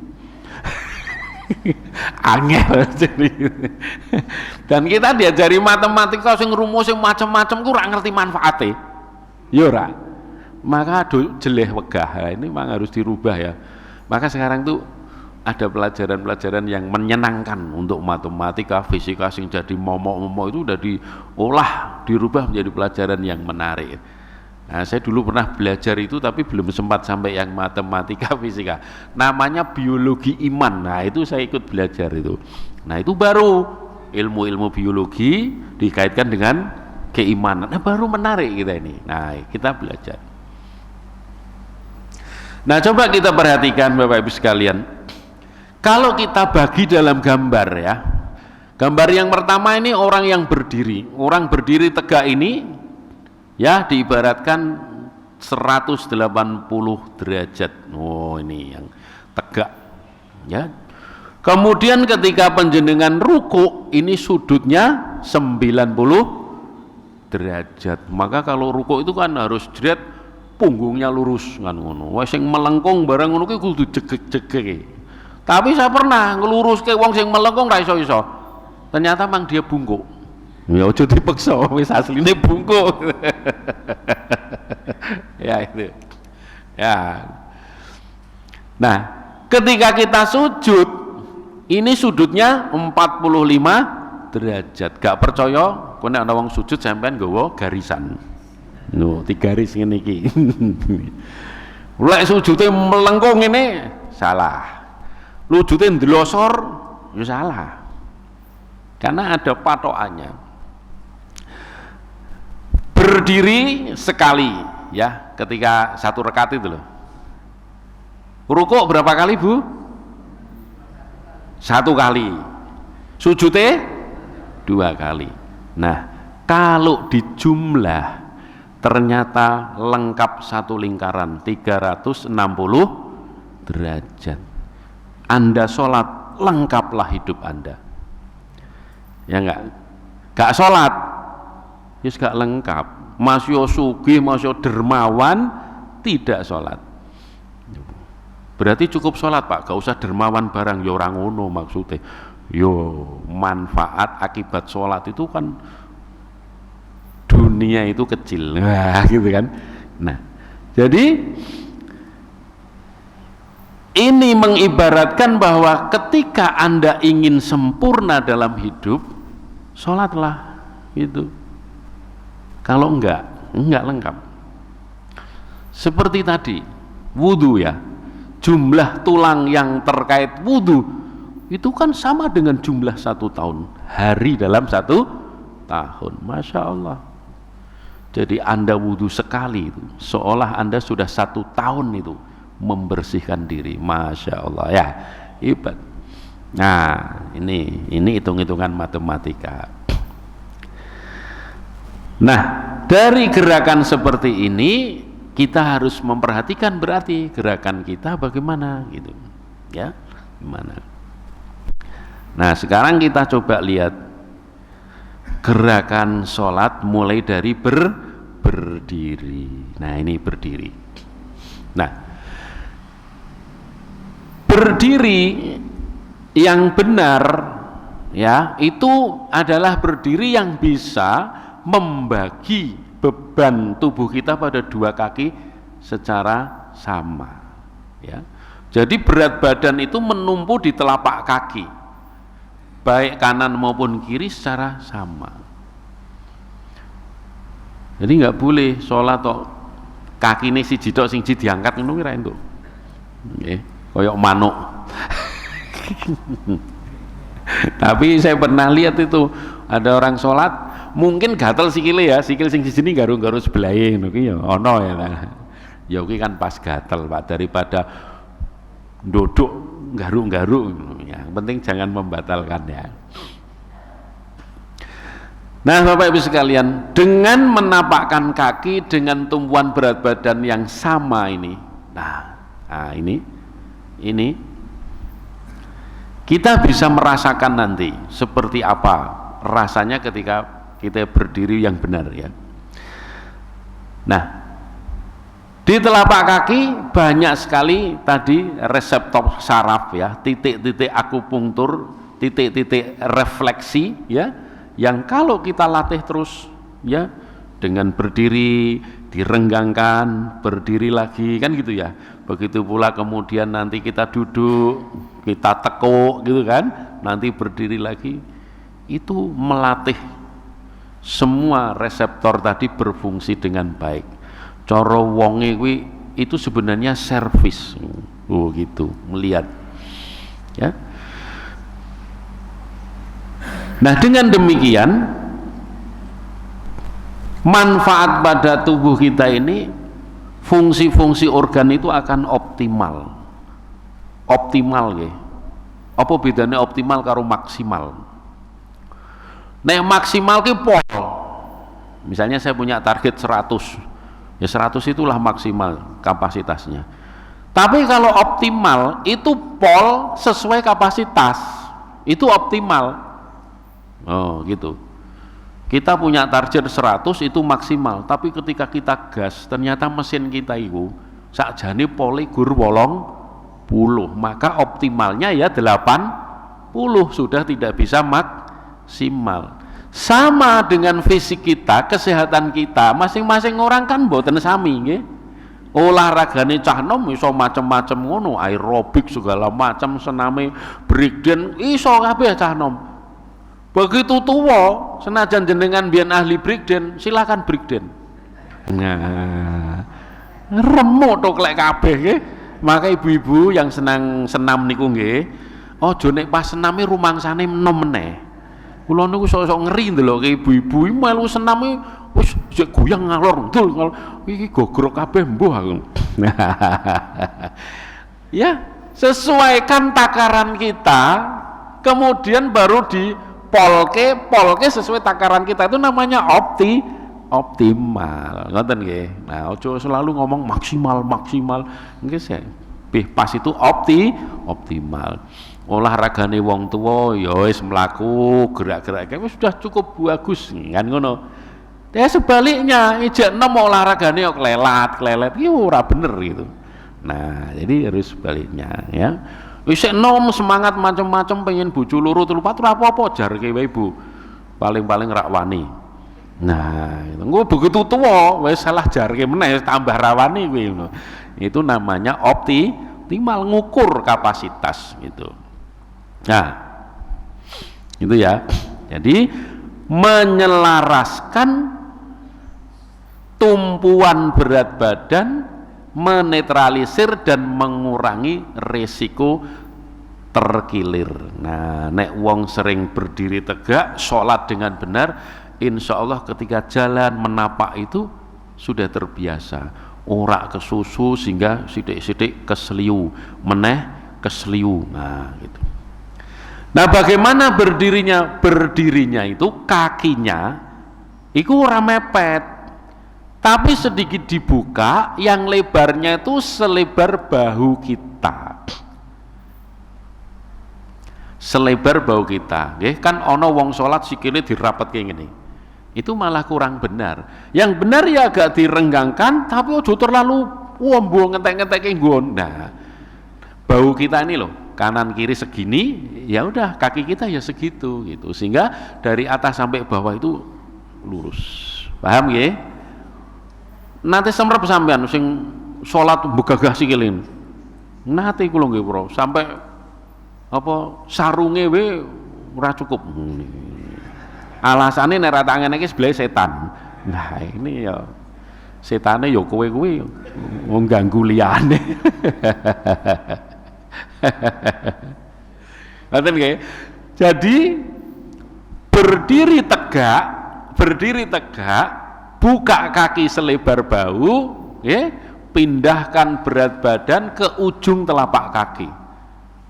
Angel. Dan kita diajari matematika sing rumus sing macam-macam ku ora ngerti manfaatnya. Ya ora. Maka jeleh wegah. Nah, ini memang harus dirubah ya. Maka sekarang tuh ada pelajaran-pelajaran yang menyenangkan untuk matematika, fisika sing jadi momok-momok itu udah diolah, dirubah menjadi pelajaran yang menarik. Nah, saya dulu pernah belajar itu tapi belum sempat sampai yang matematika, fisika. Namanya biologi iman. Nah, itu saya ikut belajar itu. Nah, itu baru ilmu-ilmu biologi dikaitkan dengan keimanan. Nah, baru menarik kita ini. Nah, kita belajar. Nah, coba kita perhatikan Bapak Ibu sekalian. Kalau kita bagi dalam gambar ya. Gambar yang pertama ini orang yang berdiri. Orang berdiri tegak ini ya diibaratkan 180 derajat. Oh, ini yang tegak ya. Kemudian ketika panjenengan ruku ini sudutnya 90 derajat. Maka kalau ruku itu kan harus jret punggungnya lurus kan ngono. Wah sing melengkung barang ngono ki kudu jegek-jegek. Tapi saya pernah ngeluruske wong sing melengkung ra iso-iso. Ternyata mang dia bungkuk. Ya ojo dipaksa, wis asline bungkuk. Ya itu. Ya. Nah, ketika kita sujud, ini sudutnya 45 derajat. Gak percaya, kowe nek ana wong sujud sampean nggawa garisan. No, 3 garis ngene iki. Lek sujude melengkung ini salah. Lujude ndelosor ya salah. Karena ada patokannya. Berdiri sekali ya ketika satu rakaat itu loh. Rukuk berapa kali Bu? 1 kali. Sujudnya 2 kali. Nah, kalau dijumlah ternyata lengkap satu lingkaran 360 derajat. Anda sholat lengkaplah hidup Anda. Ya enggak sholat ya gak lengkap. Masya sugih, masya dermawan tidak sholat. Berarti cukup sholat Pak, gak usah dermawan barang. Ya orang ngono maksudnya. Yo manfaat akibat sholat itu kan dunia itu kecil. Nah, gitu kan. Nah, jadi ini mengibaratkan bahwa ketika Anda ingin sempurna dalam hidup, sholatlah gitu. Kalau enggak lengkap. Seperti tadi, wudhu ya, jumlah tulang yang terkait wudhu itu kan sama dengan jumlah 1 tahun, hari dalam 1 tahun. Masya Allah. Jadi Anda wudhu sekali itu, seolah Anda sudah 1 tahun itu membersihkan diri. Masya Allah ya, hebat. Nah, ini hitung-hitungan matematika. Nah, dari gerakan seperti ini kita harus memperhatikan berarti gerakan kita bagaimana gitu ya, gimana. Nah, sekarang kita coba lihat gerakan sholat mulai dari berdiri. Nah, ini berdiri. Nah, berdiri yang benar ya itu adalah berdiri yang bisa membagi beban tubuh kita pada 2 kaki secara sama ya. Jadi berat badan itu menumpu di telapak kaki baik kanan maupun kiri secara sama. Jadi nggak boleh sholat kok kaki ini siji tok sing diangkat ngono ki ra entuk. Nggih, koyok manuk. Tapi saya pernah lihat itu ada orang sholat mungkin gatel sikile ya, sikil sing sini garu-garu sebelahe ngono ki ya ana ya. Ya kuwi kan pas gatel Pak, daripada duduk garuk-garuk ya. Yang penting jangan membatalkan ya. Nah Bapak Ibu sekalian, dengan menapakkan kaki dengan tumpuan berat badan yang sama ini, ini kita bisa merasakan nanti seperti apa rasanya ketika kita berdiri yang benar ya. Nah, di telapak kaki banyak sekali tadi reseptor saraf ya, titik-titik akupunktur, titik-titik refleksi ya, yang kalau kita latih terus ya, dengan berdiri direnggangkan, berdiri lagi kan gitu ya. Begitu pula kemudian nanti kita duduk, kita tekuk gitu kan, nanti berdiri lagi, itu melatih semua reseptor tadi berfungsi dengan baik. Cara wonge kuwi itu sebenarnya servis. Oh gitu, melihat ya. Nah dengan demikian manfaat pada tubuh kita ini, fungsi-fungsi organ itu akan optimal ya. Apa bedanya optimal karo maksimal? Nek maksimal ki pol, misalnya saya punya target 100 ya, 100 itulah maksimal kapasitasnya. Tapi kalau optimal itu pol sesuai kapasitas, itu optimal. Oh gitu. Kita punya target 100 itu maksimal, tapi ketika kita gas ternyata mesin kita itu sakjane pole gur 80, maka optimalnya ya 80, sudah tidak bisa maksimal. Sama dengan fisik kita, kesehatan kita, masing-masing orang kan mboten sami nggih. Olahragane cah nom iso macem-macem ngono, aerobik segala macam, sename breakdance iso kabeh cah nom. Begitu tua, senajan jenengan biyen ahli breakdance, silakan breakdance. Nah, remuk tok lek kabeh nggih. Maka ibu-ibu yang senang senam niku nggih, aja nek pas sename rumangsane enom meneh. Kula niku sok-sok ngeri ndeloke ibu-ibu melu sename wis sik goyang ngalor ngidul. Iki gogrok kabeh mbuh aku. Ya, sesuaikan takaran kita, kemudian baru di polke sesuai takaran kita, itu namanya optimal. Ngoten nggih. Nah, ojo selalu ngomong maksimal nggih saya. Pas itu optimal. Olahragane wong tua ya wis mlaku, gerak-gerak wis sudah cukup bagus kan ngono. Ya sebaliknya, ijek enom olahragane kok klelet iki ora bener gitu. Nah, jadi harus sebaliknya ya. Wis enom semangat macam-macam pengen bojo loro telu pat ora apa-apa jarke wae Bu. Paling-paling rak wani. Nah, engko begitu tuwa wis salah jarke meneh tambah rawani kuwi ngono. Itu namanya optimal, ngukur kapasitas gitu. Nah, itu ya. Jadi menyelaraskan tumpuan berat badan, menetralisir dan mengurangi resiko terkilir. Nah, nek wong sering berdiri tegak, sholat dengan benar, insya Allah ketika jalan menapak itu sudah terbiasa, ora kesusu sehingga sidik-sidik keseliu, meneh keseliu. Nah, gitu. Nah, bagaimana berdirinya? Berdirinya itu kakinya itu ora mepet, tapi sedikit dibuka, yang lebarnya itu selebar bahu kita. Selebar bahu kita, kan ono wong sholat sikile dirapet kayak gini. Itu malah kurang benar. Yang benar ya agak direnggangkan, tapi ojo terlalu wombo ngetek-ngetek nggon. Nah, bahu kita ini loh, kanan kiri segini, ya udah kaki kita ya segitu gitu. Sehingga dari atas sampai bawah itu lurus. Paham ya? Nanti semrep sampean sing salat begagah sikile. Nate kula nggih, Bro, sampai apa sarunge we ora cukup. Alasane nek ra tangan iki sebelah setan. Nah, ini ya setane ya kowe kuwi wong ganggu liyane. Ngoten nggih. Jadi berdiri tegak, buka kaki selebar bahu, ya, pindahkan berat badan ke ujung telapak kaki.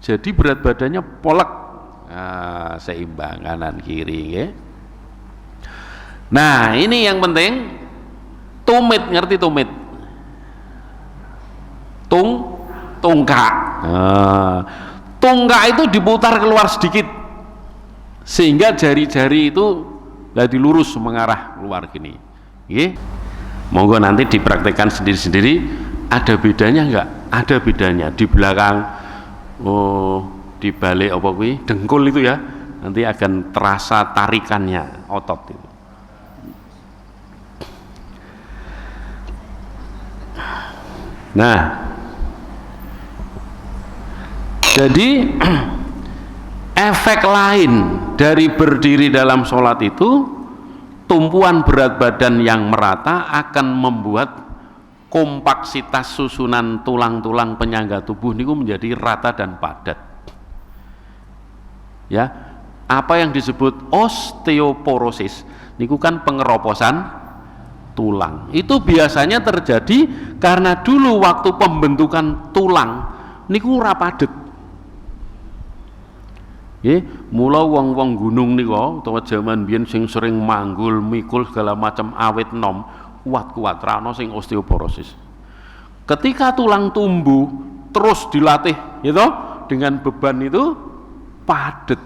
Jadi berat badannya polek, seimbang kanan kiri ya. Nah ini yang penting, tumit, ngerti tumit? Tungkak. Tungkak itu diputar keluar sedikit sehingga jari-jari itu jadi lurus mengarah keluar gini. Oke? Monggo nanti dipraktekkan sendiri-sendiri. Ada bedanya enggak? Ada bedanya. Di belakang, di balik apa kuwi? Dengkul itu ya. Nanti akan terasa tarikannya otot itu. Nah, jadi efek lain dari berdiri dalam sholat itu, tumpuan berat badan yang merata akan membuat kompaksitas susunan tulang-tulang penyangga tubuh niku menjadi rata dan padat. Ya, apa yang disebut osteoporosis niku kan pengeroposan tulang. Itu biasanya terjadi karena dulu waktu pembentukan tulang niku ora padet. Nggih, mula wong-wong gunung nika utawa jaman biyen sing sering manggul, mikul segala macam awit nom, kuat-kuat ra ono sing osteoporosis. Ketika tulang tumbuh terus dilatih gitu dengan beban itu padet.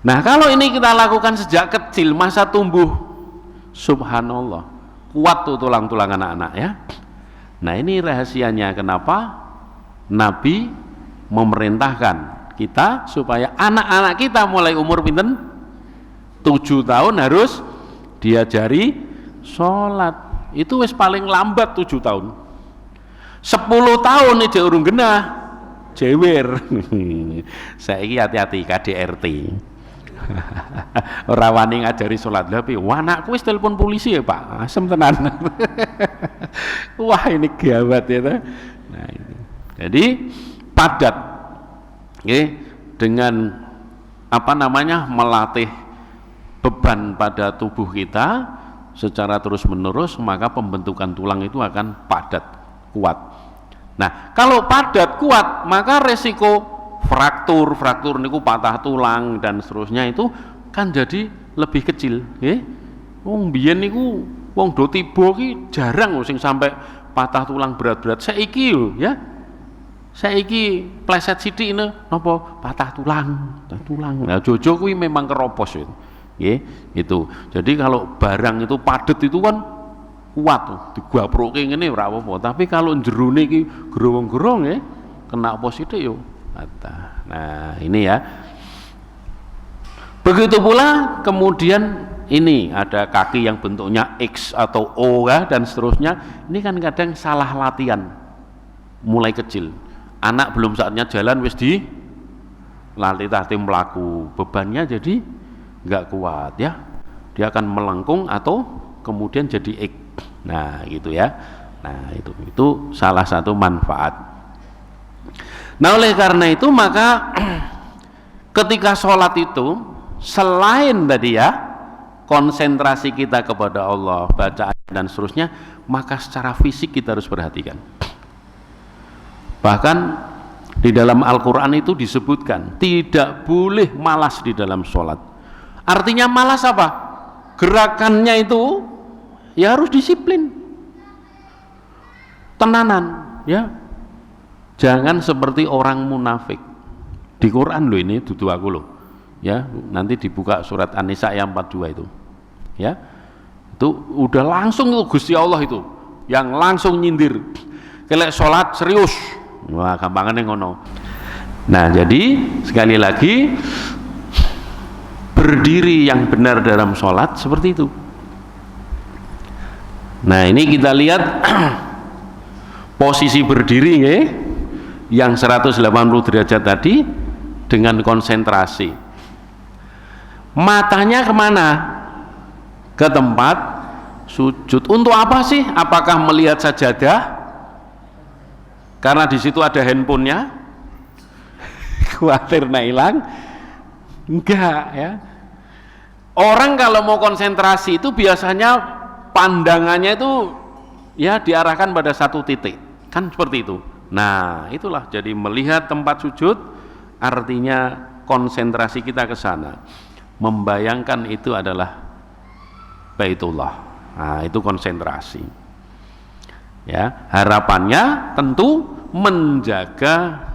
Nah, kalau ini kita lakukan sejak kecil, masa tumbuh, subhanallah, kuat tuh tulang-tulang anak-anak ya. Nah, ini rahasianya kenapa Nabi memerintahkan kita supaya anak-anak kita mulai umur pinten 7 tahun harus diajari sholat. Itu wis paling lambat 7 tahun. 10 tahun ini dia urung genah jewer. Saiki hati-hati KDRT. Ora wani ngajari sholat. Lha piye? Wah, anakku wis telepon polisi ya, Pak. Asem tenan. Wah, ini gawat ya. Nah, ini. Jadi padat. Oke, dengan apa namanya, melatih beban pada tubuh kita secara terus menerus, maka pembentukan tulang itu akan padat, kuat. Nah, kalau padat kuat, maka resiko fraktur niku patah tulang dan seterusnya itu kan jadi lebih kecil. Wong biyen niku wong do tiba ki jarang sing sampai patah tulang berat-berat. Saiki lho ya. Saiki pleset sithik napa patah tulang. Nah, Jojo kuwi memang keropos itu. Itu. Jadi kalau barang itu padet itu kan kuat tuh, digwaproke ngene ora apa-apa. Tapi kalau jerone iki gerowong-gerong kena apa sithik yo patah. Nah, ini ya. Begitu pula kemudian ini ada kaki yang bentuknya X atau O ya, dan seterusnya. Ini kan kadang salah latihan mulai kecil. Anak belum saatnya jalan wis di latih melaku, bebannya jadi nggak kuat ya. Dia akan melengkung atau kemudian jadi X. Nah, gitu ya. Nah, itu salah satu manfaat. Nah, oleh karena itu maka ketika sholat itu selain tadi ya konsentrasi kita kepada Allah, baca ayat dan seterusnya, maka secara fisik kita harus perhatikan. Bahkan di dalam Al-Quran itu disebutkan tidak boleh malas di dalam sholat. Artinya malas apa? Gerakannya itu ya harus disiplin, tenanan ya. Jangan seperti orang munafik. Di Quran loh ini, dudu aku loh ya, nanti dibuka surat An-Nisa ayat 42 itu ya. Itu udah langsung itu Gusti Allah itu yang langsung nyindir, kelek sholat serius. Wah, gampangannya ngono. Nah, jadi sekali lagi berdiri yang benar dalam sholat seperti itu. Nah, ini kita lihat posisi berdiri yang 180 derajat tadi dengan konsentrasi. Matanya kemana? Ke tempat sujud. Untuk apa sih? Apakah melihat sajadah? Karena di situ ada handphonenya, khawatir hilang? Enggak ya. Orang kalau mau konsentrasi itu biasanya pandangannya itu ya diarahkan pada satu titik, kan seperti itu. Nah, itulah jadi melihat tempat sujud artinya konsentrasi kita ke sana, membayangkan itu adalah Baitullah. Nah, itu konsentrasi. Ya, harapannya tentu menjaga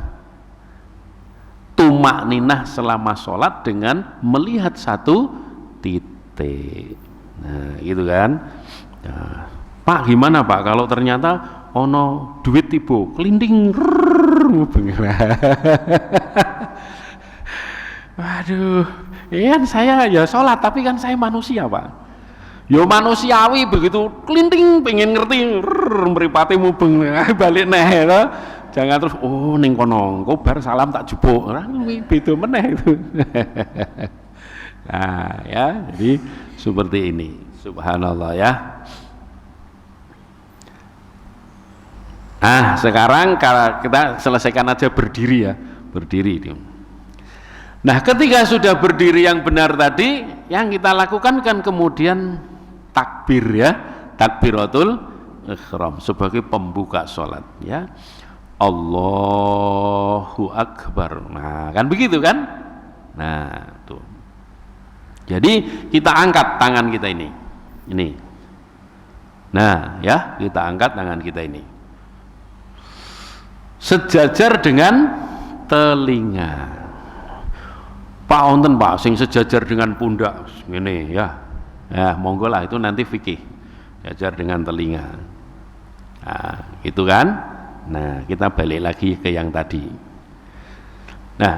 tumak ninah selama sholat dengan melihat satu titik. Nah, gitu kan. Nah, Pak, gimana Pak kalau ternyata ono duit tiba kelinding waduh, kan saya ya sholat tapi kan saya manusia Pak. Yo manusiawi begitu kelinting pengen ngerti mripate mubeng balik neh to. Jangan terus ning kono engko bar salam tak jupuk. Ora kuwi beda meneh itu. Nah, ya, jadi seperti ini. Subhanallah ya. Sekarang kita selesaikan aja berdiri ya. Berdiri. Nah, ketika sudah berdiri yang benar tadi, yang kita lakukan kan kemudian takbir ya, takbiratul ihram sebagai pembuka sholat ya. Allahu Akbar. Nah, kan begitu kan? Nah, tuh. Jadi kita angkat tangan kita ini. Nah, ya, kita angkat tangan kita ini. Sejajar dengan telinga. Pak wonten Pak sing sejajar dengan pundak ngene ya. Ya, monggo lah itu nanti fikih. Sejajar dengan telinga. Nah, itu kan? Nah, kita balik lagi ke yang tadi. Nah,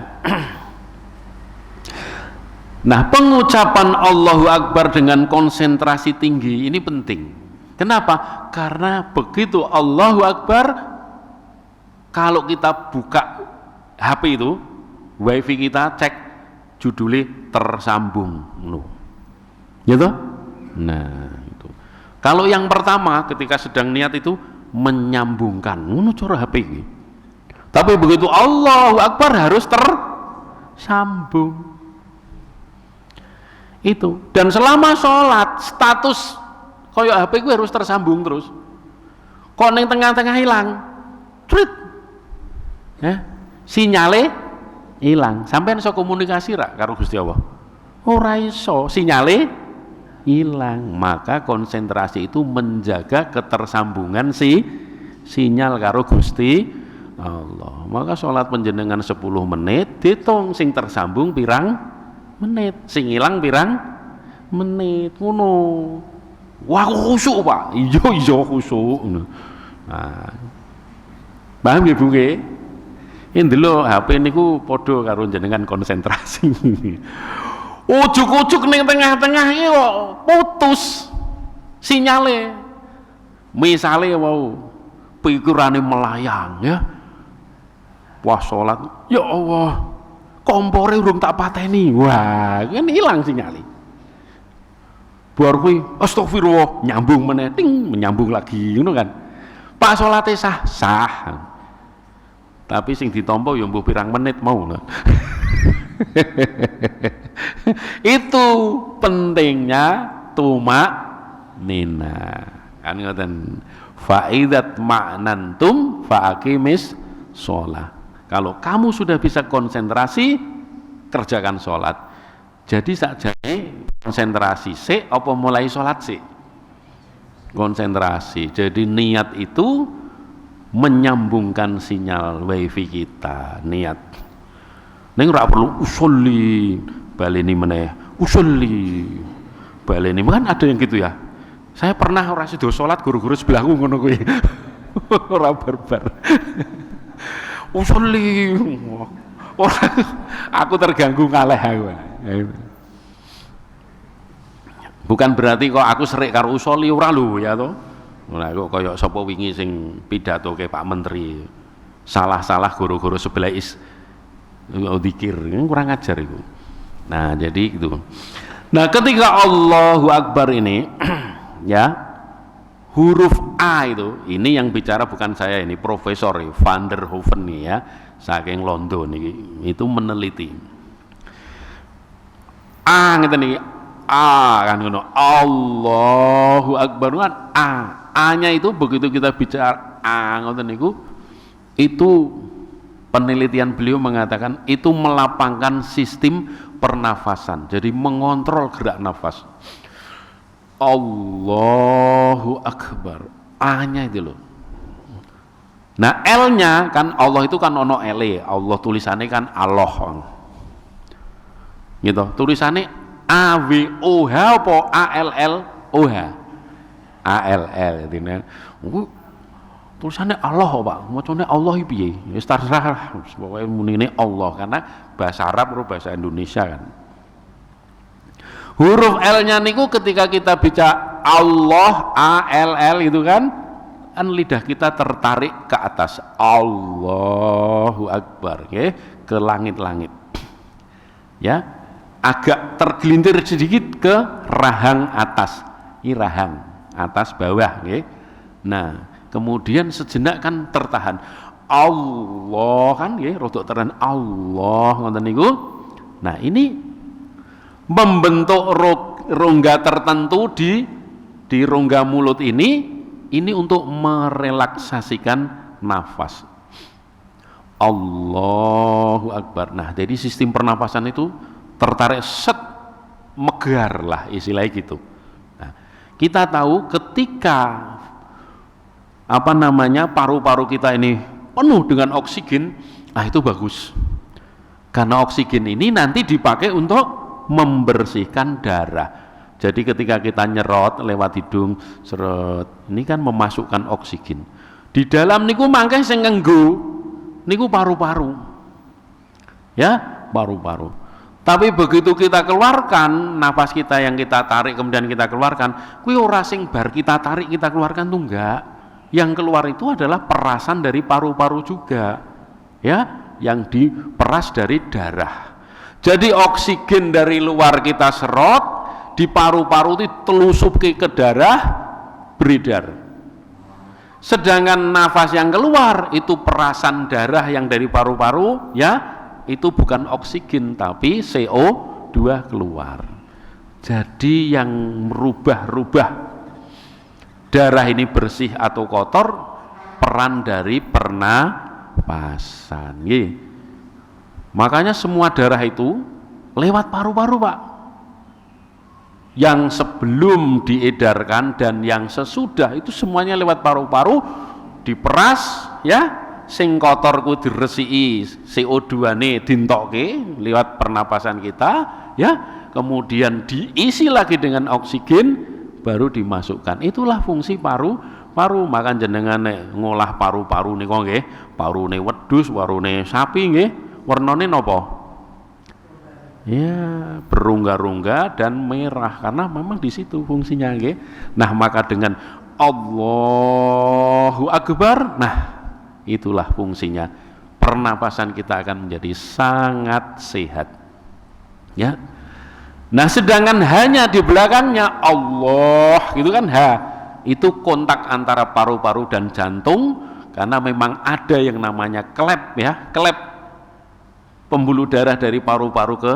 pengucapan Allahu Akbar dengan konsentrasi tinggi ini penting. Kenapa? Karena begitu Allahu Akbar, kalau kita buka HP itu, wifi kita cek judulnya tersambung. Gitu? Nah, itu. Kalau yang pertama ketika sedang niat itu menyambungkan, ngono cara HP iki. Tapi begitu Allahu Akbar harus tersambung. Itu. Dan selama sholat status koyo HP gue harus tersambung terus. Kok ning tengah-tengah hilang, trit. Ya, sinyale hilang. Sampeyan iso komunikasi ra karo Gusti Allah? Ora iso, sinyale hilang. Maka konsentrasi itu menjaga ketersambungan sinyal karo Gusti Allah. Maka sholat panjenengan 10 menit ditung sing tersambung pirang menit, sing hilang pirang menit, ngono. Wah, khusyuk Pak. Iya khusyuk. Nah, paham nggih Bu nggih? Ini dulu HP niku padha karo jenengan konsentrasi. Ujuk-ujuk ning tengah-tengah iki kok putus sinyale. Misale wau pikirane melayang ya. Wah salat, ya Allah. Kompore urung tak pateni. Wah, kan hilang sinyale. Bar kuwi astagfirullah nyambung meneh, ting menyambung lagi ngono kan. Pak salate sah. Tapi sing ditampa ya mbuh pirang menit mau. Itu pentingnya tumak nina kan ngoten. Faidat ma'nantum faaqimis sholat. Kalau kamu sudah bisa konsentrasi, kerjakan sholat. Jadi sakjane konsentrasi sik apa mulai sholat sik? Konsentrasi. Jadi niat itu menyambungkan sinyal wifi kita, niat. Neng ora perlu usolli baleni meneh, usolli baleni, kan ada yang gitu ya. Saya pernah ora sida salat guru-guru sebelahku ngono kuwi. Ora barbar. Usolli. Aku terganggu ngaleh aku. Bukan berarti kok aku serik karo usolli ora lho ya to. Ora kok kaya sapa wingi sing pidato ke Pak Menteri. Salah-salah guru-guru sebelah zikir, kurang ajar itu. Nah, jadi itu. Nah, ketika Allahu Akbar ini ya, huruf A itu, ini yang bicara bukan saya, ini Profesor Van der Hoeven nih ya, saking London nih, itu meneliti. A ngeten niki, A kan ngono. Allahu Akbar kan A. A-nya itu begitu kita bicara ngoten niku, itu penelitian beliau mengatakan itu melapangkan sistem pernafasan. Jadi mengontrol gerak nafas. Allahu Akbar. A-nya itu loh. Nah, L-nya kan Allah itu kan ono L-e. Allah tulisannya kan Allah. Gitu. Tulisannya A-W-O-H apa A-L-L-O-H? A-L-L gitu. Tulisannya Allah Pak, macamnya Allah piye? Ya terserah, pokoknya munine Allah karena bahasa Arab atau bahasa Indonesia kan. Huruf L-nya niku ketika kita baca Allah A-L-L itu kan lidah kita tertarik ke atas. Allahu Akbar, ya, ke langit-langit. Ya, agak tergelintir sedikit ke rahang atas. Ini rahang atas bawah, ya. Nah, kemudian sejenak kan tertahan. Allah kan ya, rodok tertahan Allah ngoten niku. Nah, ini membentuk rongga tertentu di rongga mulut ini untuk merelaksasikan nafas. Allahu Akbar. Nah, jadi sistem pernapasan itu tertarik set megar lah istilahnya gitu. Nah, kita tahu ketika paru-paru kita ini penuh dengan oksigen, itu bagus. Karena oksigen ini nanti dipakai untuk membersihkan darah. Jadi ketika kita nyerot lewat hidung, seret, ini kan memasukkan oksigen. Di dalam niku mangke sing nganggo niku paru-paru. Ya, paru-paru. Tapi begitu kita keluarkan, nafas kita yang kita tarik kemudian kita keluarkan, kuwi ora sing bar kita tarik kita keluarkan tuh enggak. Yang keluar itu adalah perasan dari paru-paru juga, ya, yang diperas dari darah. Jadi oksigen dari luar kita serot, di paru-paru itu telusup ke darah, beredar. Sedangkan nafas yang keluar itu perasan darah yang dari paru-paru, ya, itu bukan oksigen tapi CO2 keluar. Jadi yang merubah-rubah darah ini bersih atau kotor peran dari pernapasan. Makanya semua darah itu lewat paru-paru, Pak. Yang sebelum diedarkan dan yang sesudah itu semuanya lewat paru-paru diperas, ya. Sing kotor ku diresiki, CO2 ne dintokke lewat pernapasan kita, ya. Kemudian diisi lagi dengan oksigen, baru dimasukkan. Itulah fungsi paru-paru. Makan jenengan ngolah paru-paru nika nggih, parune wedhus, parune sapi nggih, warnane napa? Ya, berungga-rungga dan merah karena memang di situ fungsinya nggih. Nah, maka dengan Allahu Akbar, nah itulah fungsinya. Pernapasan kita akan menjadi sangat sehat. Ya. Nah, sedangkan hanya di belakangnya Allah gitu kan, itu kontak antara paru-paru dan jantung karena memang ada yang namanya klep, ya, klep pembuluh darah dari paru-paru ke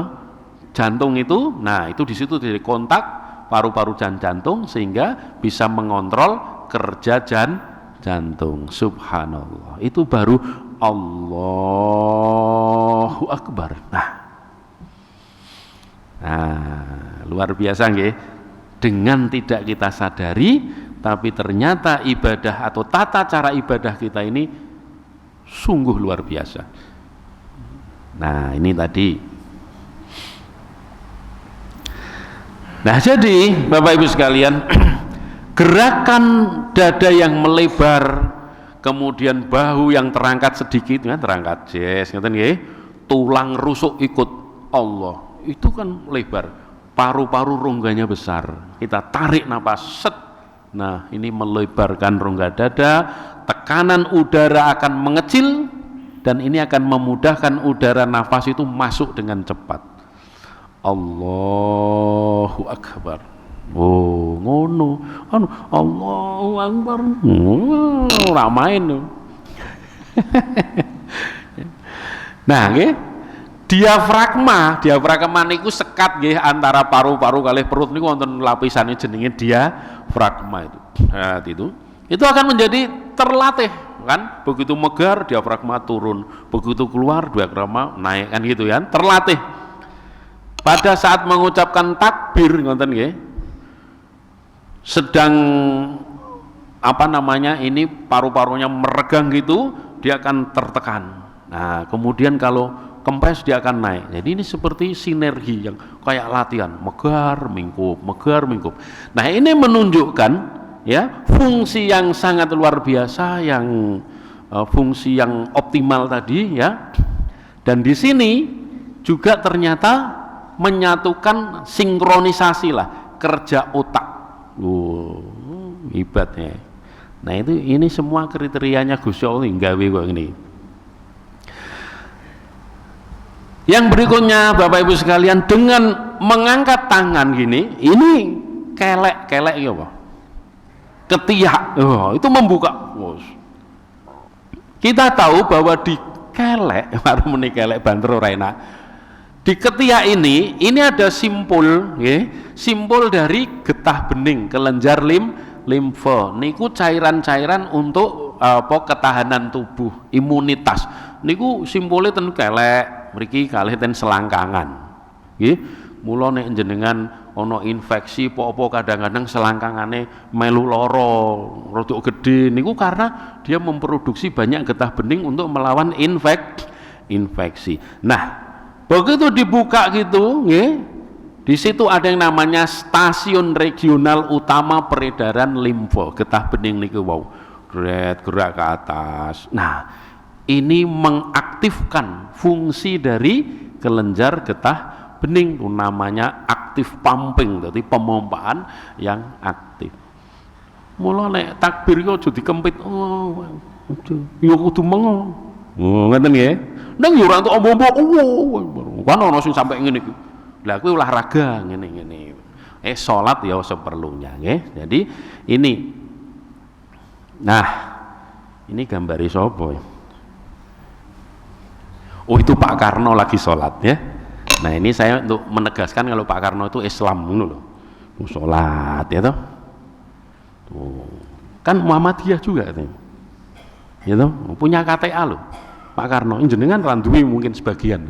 jantung itu. Nah, itu di situ jadi kontak paru-paru dan jantung sehingga bisa mengontrol kerja jantung. Subhanallah. Itu baru Allahu Akbar. Nah, luar biasa nggih. Dengan tidak kita sadari, tapi ternyata ibadah atau tata cara ibadah kita ini sungguh luar biasa. Nah, ini tadi. Nah, jadi Bapak Ibu sekalian, gerakan dada yang melebar, kemudian bahu yang terangkat sedikit, kan terangkat jazz, ngeten nggih, tulang rusuk ikut Allah. Itu kan lebar, paru-paru rongganya besar, kita tarik napas set, nah ini melebarkan rongga dada, tekanan udara akan mengecil dan ini akan memudahkan udara nafas itu masuk dengan cepat. Allahu Akbar. Oh, ngono. Allahu Akbar. Ora main. Nah, nggih. Diafragma niku sekat nggih antara paru-paru kalih perut niku wonten lapisane jenenge diafragma itu. Nah, itu akan menjadi terlatih kan, begitu megar diafragma turun, begitu keluar diafragma naik kan gitu ya, terlatih. Pada saat mengucapkan takbir ngoten nggih, sedang apa namanya ini paru-parunya meregang gitu, dia akan tertekan. Nah, kemudian kalau kempes dia akan naik. Jadi ini seperti sinergi yang kayak latihan, megar mingkup. Nah, ini menunjukkan ya fungsi yang sangat luar biasa, yang fungsi yang optimal tadi ya. Dan di sini juga ternyata menyatukan sinkronisasi lah kerja otak. Hebatnya. Nah, ini semua kriterianya Gusti Allah nggawe kok ini. Yang berikutnya Bapak Ibu sekalian, dengan mengangkat tangan gini, ini kelek ya Pak, ketiak, itu membuka. Kita tahu bahwa di kelek, baru meni kelek banter Raina, di ketiak ini ada simpul, ya, simpul dari getah bening, kelenjar limfa. Niku cairan-cairan untuk ketahanan tubuh, imunitas. Niku simpulnya ten kelek. Mriki kalih ten selangkangan. Nggih, mula nek jenengan ana infeksi apa-apa kadang-kadang selangkangane melu lara, rada gedhe niku karena dia memproduksi banyak getah bening untuk melawan infeksi. Nah, begitu dibuka gitu, nggih, di situ ada yang namanya stasiun regional utama peredaran limfa, getah bening niku wau. Gerak ke atas. Nah, ini mengaktifkan fungsi dari kelenjar getah bening, namanya aktif pumping, jadi pemompaan yang aktif. Mula nek takbir kok aja dikempit, ya kudu mengo. Ngoten nggih. Nang yo ora entuk ombo-ombo, kan ana sing sampe ngene iki. Lah kuwi olahraga ngene-ngene. Salat ya seperlunya nggih. Jadi ini. Nah, ini gambari sapa ya? Oh, itu Pak Karno lagi sholat ya. Nah, ini saya untuk menegaskan kalau Pak Karno itu Islam dulu loh. Sholat ya toh. Tuh. Kan Muhammadiyah juga katanya. Ya toh, punya KTA loh. Pak Karno, jenengan randuwi mungkin sebagian.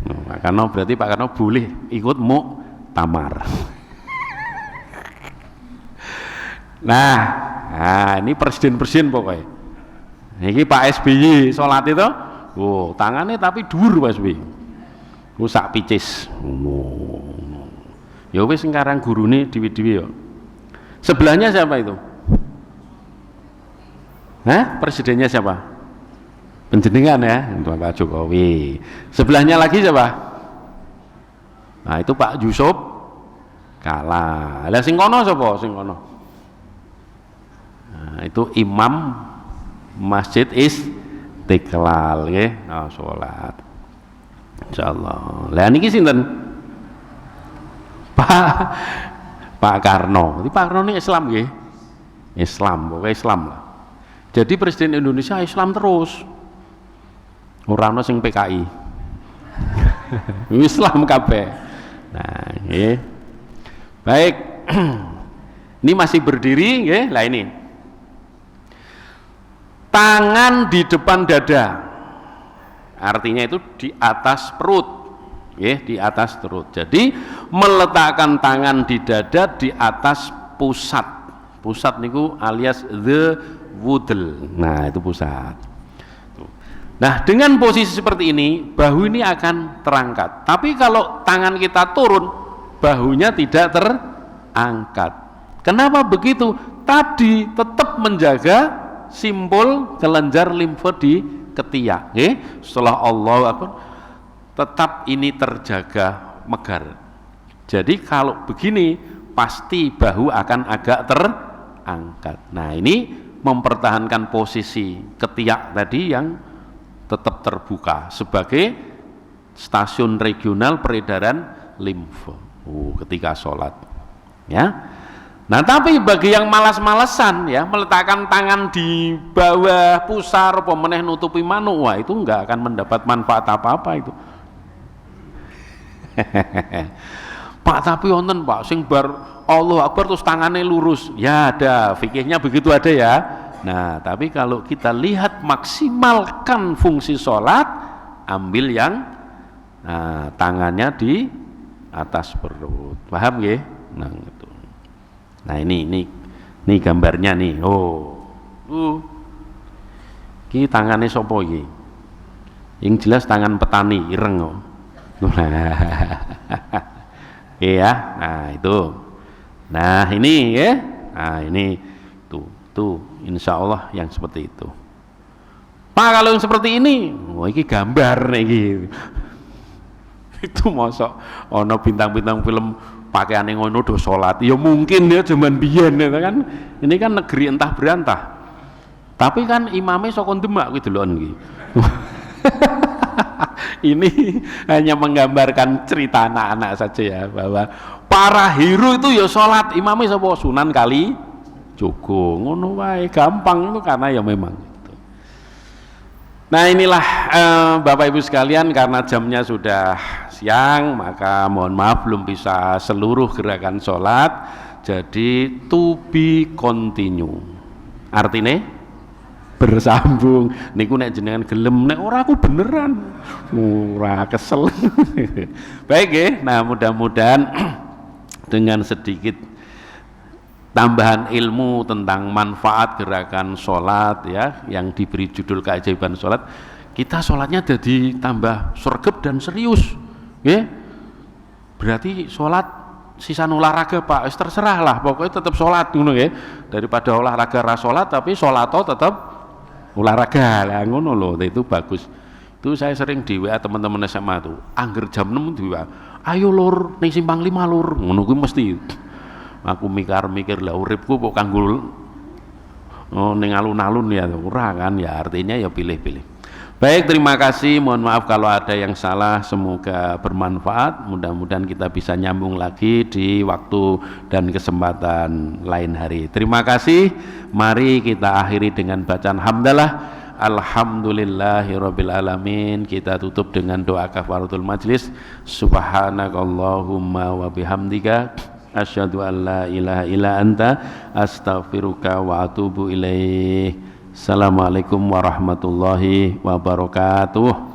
Nah, Pak Karno berarti Pak Karno boleh ikut muktamar. Nah, ini presiden pokoknya. Ini Pak SBY sholat itu. Tangannya tapi dhuwur Mas Wi. Sak picis. Ya wis sekarang gurune dhewe-dhewe ya. Sebelahnya siapa itu? Presidennya siapa? Penjenengan ya, Pak Jokowi. Sebelahnya lagi siapa? Nah, itu Pak Yusuf Kala. Lah sing kono sapa? Sing kono. Nah, itu Imam Masjid Istiqlal nggih, salat. Insyaallah. Lah niki sinten? Pak Karno. Iki Pak Karno ini Islam nggih. Islam, pokoknya Islam lah. Jadi Presiden Indonesia Islam terus. Ora ono sing PKI. Islam kabeh. Nah, nggih. Baik. Ini masih berdiri nggih. Lah ini. Tangan di depan dada, artinya itu di atas perut, ya, di atas perut. Jadi meletakkan tangan di dada di atas pusat niku alias the wudel. Nah, itu pusat. Nah, dengan posisi seperti ini bahu ini akan terangkat. Tapi kalau tangan kita turun, bahunya tidak terangkat. Kenapa begitu? Tadi tetap menjaga simpul kelenjar limfa di ketiak, setelah Allah Akbar, tetap ini terjaga megar. Jadi kalau begini pasti bahu akan agak terangkat. Nah, ini mempertahankan posisi ketiak tadi yang tetap terbuka sebagai stasiun regional peredaran limfa ketika sholat, ya. Nah, tapi bagi yang malas-malesan ya, meletakkan tangan di bawah pusar, pemeneh nutupi manuk, wah itu enggak akan mendapat manfaat apa-apa itu. Pak, tapi wonten Pak sing bar Allahu Akbar terus tangannya lurus. Ya ada, fikihnya begitu ada ya. Nah, tapi kalau kita lihat maksimalkan fungsi sholat, ambil yang tangannya di atas perut. Paham ya? Nah, gitu. Nah, ini gambarnya nih. Oh. Ki tangannya sopo iki? Yang jelas tangan petani ireng kok. Iya, nah itu. Nah, ini ya. Nah, ini tuh insya Allah yang seperti itu. Pak, kalau yang seperti ini, wah ini gambar nih. Itu mosok ono bintang-bintang film pakaiane ngono do salat. Ya mungkin ya zaman biyen ya kan. Ini kan negeri entah berantah. Tapi kan imamnya saka Demak kuwi delokon iki. Ini hanya menggambarkan cerita anak-anak saja ya, bahwa para hero itu ya salat, imamnya sapa? Sunan Kalijogo. Ngono wae, gampang itu karena ya memang gitu. Nah, inilah Bapak Ibu sekalian, karena jamnya sudah siang, maka mohon maaf belum bisa seluruh gerakan sholat. Jadi to be continue, artinya bersambung. Niku nek jenengan gelem, nek ora aku beneran ora kesel. Baik ya. Nah, mudah-mudahan dengan sedikit tambahan ilmu tentang manfaat gerakan sholat ya, yang diberi judul keajaiban sholat, kita sholatnya jadi tambah sregep dan serius ya. Berarti sholat sisa olahraga Pak, terserah lah, pokoknya tetap sholat ngono ya, daripada olahraga ra sholat tapi sholato tetap olahraga lah ngono loh. Itu bagus. Itu saya sering di WA teman-teman SMA tuh, angger jam 6 di WA, ayo lur ning simpang 5 lur, ngono kuwi mesti. Aku mikir lah uripku kok kanggo ning alun-alun ya, ora kan ya, artinya ya pilih-pilih. Baik, terima kasih, mohon maaf kalau ada yang salah, semoga bermanfaat. Mudah-mudahan kita bisa nyambung lagi di waktu dan kesempatan lain hari. Terima kasih. Mari kita akhiri dengan bacaan hamdalah. Alhamdulillahirabbil alamin. Kita tutup dengan doa kafaratul majlis. Subhanakallahumma wa bihamdika asyhadu an la ilaha illa anta astaghfiruka wa atubu ilaih. Assalamualaikum warahmatullahi wabarakatuh.